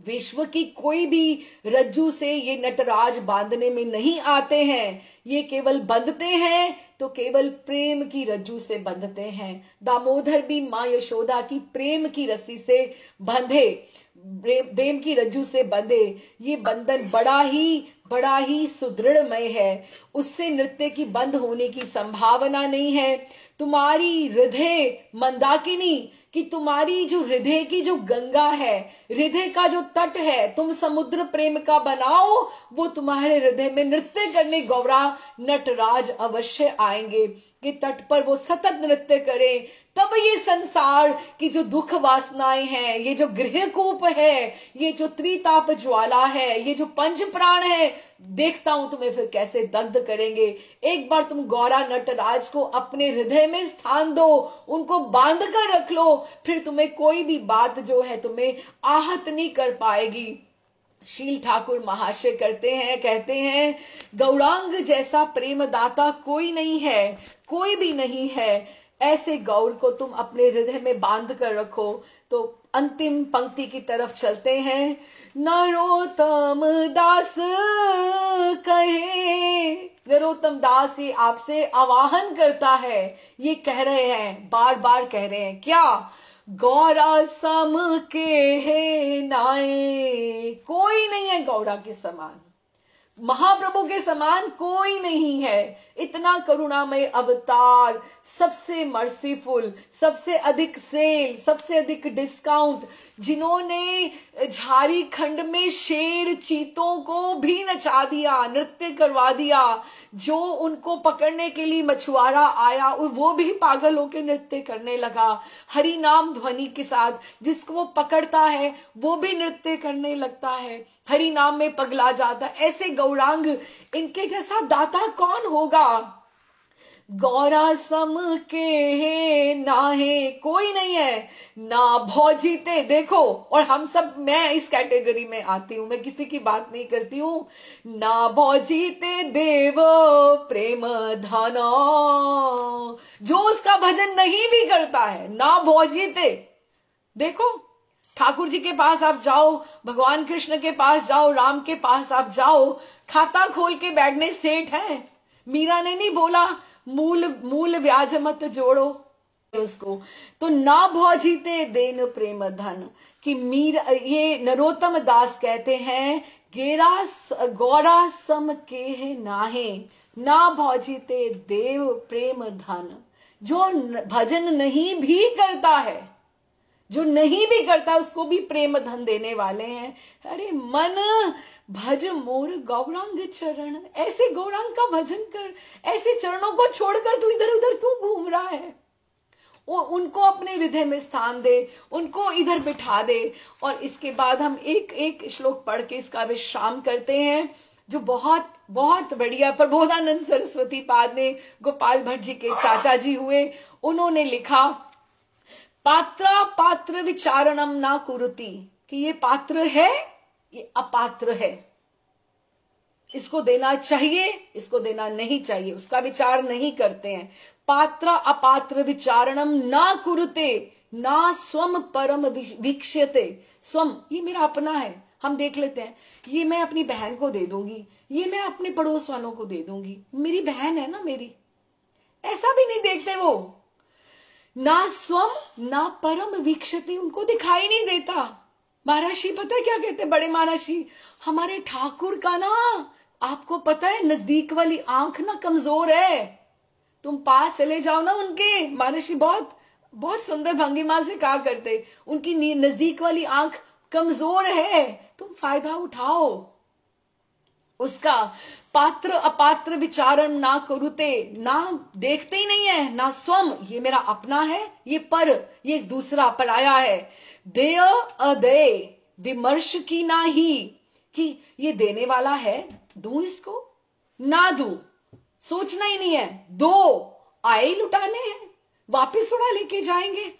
विश्व की कोई भी रज्जू से ये नटराज बांधने में नहीं आते हैं, ये केवल बंधते हैं तो केवल प्रेम की रज्जू से बंधते हैं। दामोदर भी मां यशोदा की प्रेम की रस्सी से बंधे, प्रेम की रज्जू से बंधे। ये बंधन बड़ा ही सुदृढ़मय है, उससे नृत्य की बंद होने की संभावना नहीं है। तुम्हारी हृदय मंदाकिनी, कि तुम्हारी जो हृदय की जो गंगा है, हृदय का जो तट है, तुम समुद्र प्रेम का बनाओ, वो तुम्हारे हृदय में नृत्य करने गौरा नटराज अवश्य आएंगे कि तट पर वो सतत नृत्य करें। तब ये संसार की जो दुख वासनाएं हैं, ये जो गृहकूप है, ये जो त्रिताप ज्वाला है, ये जो पंच प्राण है, देखता हूं तुम्हें फिर कैसे दग्ध करेंगे। एक बार तुम गौरा नटराज को अपने हृदय में स्थान दो, उनको बांध कर रख लो, फिर तुम्हें कोई भी बात जो है तुम्हें आहत नहीं कर पाएगी। शील ठाकुर महाशय कहते हैं गौरांग जैसा प्रेम दाता कोई नहीं है, कोई भी नहीं है। ऐसे गौर को तुम अपने हृदय में बांध कर रखो। तो अंतिम पंक्ति की तरफ चलते हैं। नरोत्तम दास कहे, नरोत्तम दास ये आपसे आवाहन करता है, ये कह रहे हैं, बार बार कह रहे हैं क्या? गौरा सम के है नाए, कोई नहीं है गौरा के समान, महाप्रभु के समान कोई नहीं है। इतना करुणामय अवतार, सबसे मर्सीफुल, सबसे अधिक सेल, सबसे अधिक डिस्काउंट, जिन्होंने झारखंड में शेर चीतों को भी नचा दिया, नृत्य करवा दिया। जो उनको पकड़ने के लिए मछुआरा आया वो भी पागल होकर नृत्य करने लगा हरि नाम ध्वनि के साथ। जिसको वो पकड़ता है वो भी नृत्य करने लगता है, हरि नाम में पगला जाता। ऐसे गौरांग, इनके जैसा दाता कौन होगा? गौरा सम के है नाहे, कोई नहीं है ना भौजीते। देखो, और हम सब, मैं इस कैटेगरी में आती हूं, मैं किसी की बात नहीं करती हूं। ना भौजीते देव प्रेम धना, जो उसका भजन नहीं भी करता है, ना भौजीते। देखो, ठाकुर जी के पास आप जाओ, भगवान कृष्ण के पास जाओ, राम के पास आप जाओ, खाता खोल के बैठने सेठ है। मीरा ने नहीं बोला मूल ब्याज मत जोड़ो उसको। तो ना भौजीते देन प्रेम धन, कि ये नरोत्तम दास कहते हैं गौरा सम के है नाहे, ना भौजीते देव प्रेम धन। जो भजन नहीं भी करता है, जो नहीं भी करता, उसको भी प्रेम धन देने वाले हैं। अरे मन भज मोर गौरांग चरण, ऐसे गौरांग का भजन कर, ऐसे चरणों को छोड़कर तू इधर उधर क्यों घूम रहा है? उनको अपने हृदय में स्थान दे, उनको इधर बिठा दे। और इसके बाद हम एक एक श्लोक पढ़ के इसका विश्राम करते हैं, जो बहुत बहुत बढ़िया प्रबोधानंद सरस्वती पाद ने, गोपाल भट्ट जी के चाचा जी हुए, उन्होंने लिखा, पात्रा पात्र विचारणम ना कुरुति, कि ये पात्र है, ये अपात्र है। इसको देना चाहिए, इसको देना नहीं चाहिए, उसका विचार नहीं करते हैं। पात्र अपात्र विचारणम ना कुरुते ना स्वम परम वीक्ष्यते। स्वम, ये मेरा अपना है, हम देख लेते हैं, ये मैं अपनी बहन को दे दूंगी, ये मैं अपने पड़ोस वालों को दे दूंगी, मेरी बहन है ना मेरी, ऐसा भी नहीं देखते वो। ना स्वम ना परम वीक्षते, उनको दिखाई नहीं देता। महाराष्ट्री पता है क्या कहते, बड़े महाराष्ट्री, हमारे ठाकुर का ना, आपको पता है नजदीक वाली आंख ना कमजोर है, तुम पास चले जाओ ना उनके। महाराष्ट्री बहुत बहुत सुंदर भंगिमा से कहा करते, उनकी नजदीक वाली आंख कमजोर है, तुम फायदा उठाओ उसका। पात्र अपात्र विचारण ना करुते, ना देखते ही नहीं है, ना स्वम, ये मेरा अपना है, ये पर, ये दूसरा पराया है। देय अदेय विमर्श की ना ही, कि ये देने वाला है, दूं इसको ना दूं, सोचना ही नहीं है। दो आए ही लुटाने हैं, वापिस थोड़ा लेके जाएंगे,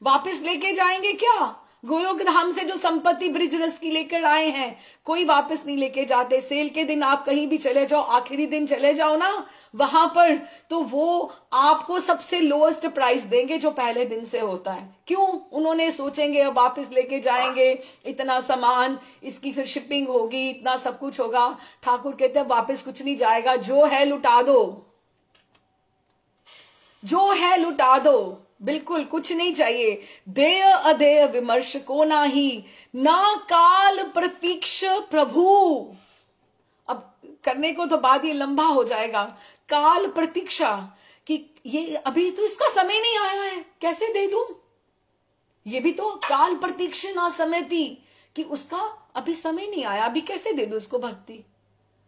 वापिस लेके जाएंगे क्या? गोलोक धाम से जो संपत्ति ब्रिज रस की लेकर आए हैं, कोई वापस नहीं लेके जाते। सेल के दिन आप कहीं भी चले जाओ, आखिरी दिन चले जाओ ना वहां पर, तो वो आपको सबसे लोएस्ट प्राइस देंगे जो पहले दिन से होता है। क्यों? उन्होंने सोचेंगे अब वापस लेके जाएंगे, इतना सामान, इसकी फिर शिपिंग होगी, इतना सब कुछ होगा। ठाकुर कहते हैं वापस कुछ नहीं जाएगा, जो है लुटा दो, जो है लुटा दो, बिल्कुल कुछ नहीं चाहिए। देय अदेय विमर्श को ना ही, ना काल प्रतीक्ष प्रभु। अब करने को तो बाद ये लंबा हो जाएगा। काल प्रतीक्षा, कि ये अभी तो इसका समय नहीं आया है, कैसे दे दूं? ये भी तो काल प्रतीक्षा ना समय थी, कि उसका अभी समय नहीं आया, अभी कैसे दे दूं इसको भक्ति,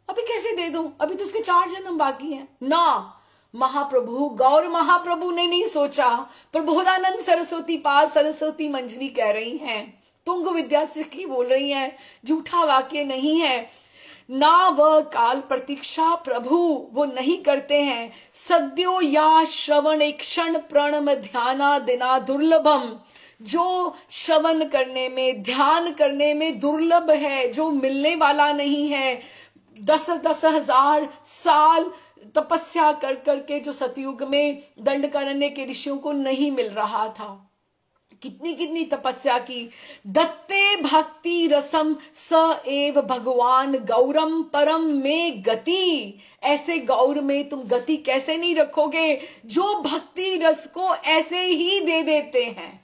अभी कैसे दे दूं, अभी तो उसके 4 जन्म बाकी हैं ना। महाप्रभु, गौर महाप्रभु ने नहीं सोचा। प्रबोधानंद सरस्वती पास सरस्वती मंजरी कह रही हैं, तुंग विद्या सिक्की बोल रही हैं, झूठा वाक्य नहीं है। ना वह काल प्रतीक्षा प्रभु वो नहीं करते हैं। सद्यो या श्रवण एक क्षण प्रणम ध्याना दिना दुर्लभम, जो श्रवण करने में, ध्यान करने में दुर्लभ है, जो मिलने वाला नहीं है। 10-10 हजार साल तपस्या कर करके जो सतयुग में दंडकारण्य के ऋषियों को नहीं मिल रहा था, कितनी कितनी तपस्या की। दत्ते भक्ति रसम स एव भगवान गौरम परम में गति। ऐसे गौर में तुम गति कैसे नहीं रखोगे, जो भक्ति रस को ऐसे ही दे देते हैं।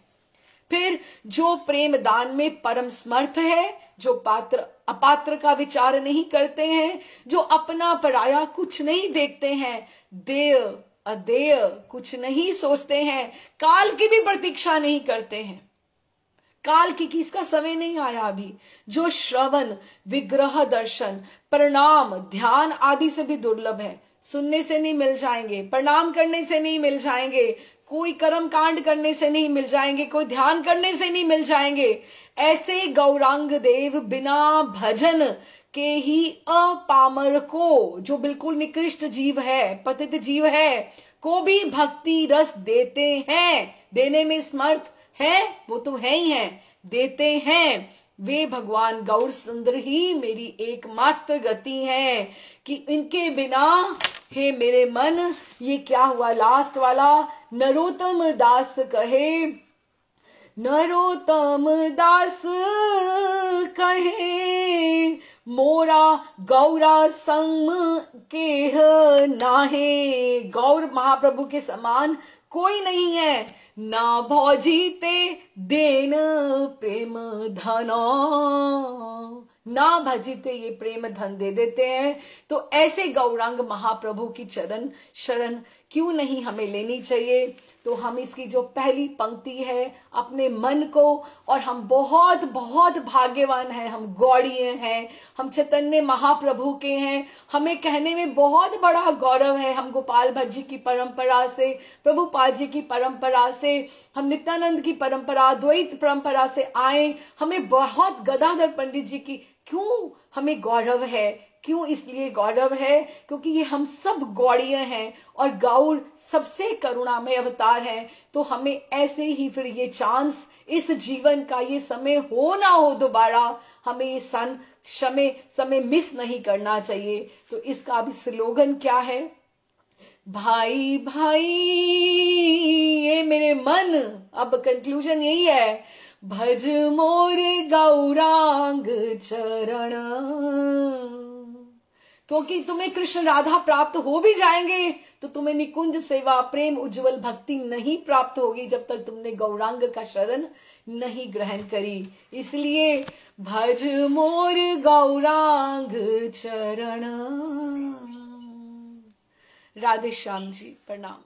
फिर जो प्रेम दान में परम समर्थ है, जो पात्र अपात्र का विचार नहीं करते हैं, जो अपना पराया कुछ नहीं देखते हैं, देय अदेय कुछ नहीं सोचते हैं, काल की भी प्रतीक्षा नहीं करते हैं, काल की किसका समय नहीं आया अभी। जो श्रवण, विग्रह दर्शन, प्रणाम, ध्यान आदि से भी दुर्लभ है, सुनने से नहीं मिल जाएंगे, प्रणाम करने से नहीं मिल जाएंगे, कोई कर्म कांड करने से नहीं मिल जाएंगे, कोई ध्यान करने से नहीं मिल जाएंगे। ऐसे गौरांग देव बिना भजन के ही अपामर को, जो बिल्कुल निकृष्ट जीव है, पतित जीव है, को भी भक्ति रस देते हैं, देने में समर्थ है, वो तो है ही है, देते हैं। वे भगवान गौर सुंदर ही मेरी एकमात्र गति है, कि इनके बिना, हे मेरे मन, ये क्या हुआ लास्ट वाला, नरोत्तम दास कहे, नरोत्तम दास कहे, मोरा गौरा संग के नाहे। गौर महाप्रभु के समान कोई नहीं है, ना भौजीते देन प्रेम धना, ना भजिते ये प्रेम धन दे देते हैं। तो ऐसे गौरांग महाप्रभु की चरण शरण क्यों नहीं हमें लेनी चाहिए। तो हम इसकी जो पहली पंक्ति है, अपने मन को, और हम बहुत बहुत भाग्यवान हैं, हम गौड़ीय हैं, हम चैतन्य महाप्रभु के हैं, हमें कहने में बहुत बड़ा गौरव है। हम गोपाल भट्ट जी की परंपरा से, प्रभुपाद जी की परंपरा से, हम नित्यानंद की परंपरा, द्वैत परंपरा से आए, हमें बहुत गदाधर पंडित जी की क्यों हमें गौरव है, क्यों इसलिए गौरव है? क्योंकि ये हम सब गौड़ीय हैं और गौर सबसे करुणामय अवतार है। तो हमें ऐसे ही फिर ये चांस, इस जीवन का ये समय हो ना हो दोबारा, हमें ये समय मिस नहीं करना चाहिए। तो इसका भी स्लोगन क्या है? भाई भाई ये मेरे मन, अब कंक्लूजन यही है, भज मोर गौरांग चरण। क्योंकि तुम्हें कृष्ण राधा प्राप्त हो भी जाएंगे तो तुम्हें निकुंज सेवा, प्रेम, उज्जवल भक्ति नहीं प्राप्त होगी जब तक तुमने गौरांग का शरण नहीं ग्रहण करी। इसलिए भज मोर गौरांग चरण। राधे श्याम जी, प्रणाम।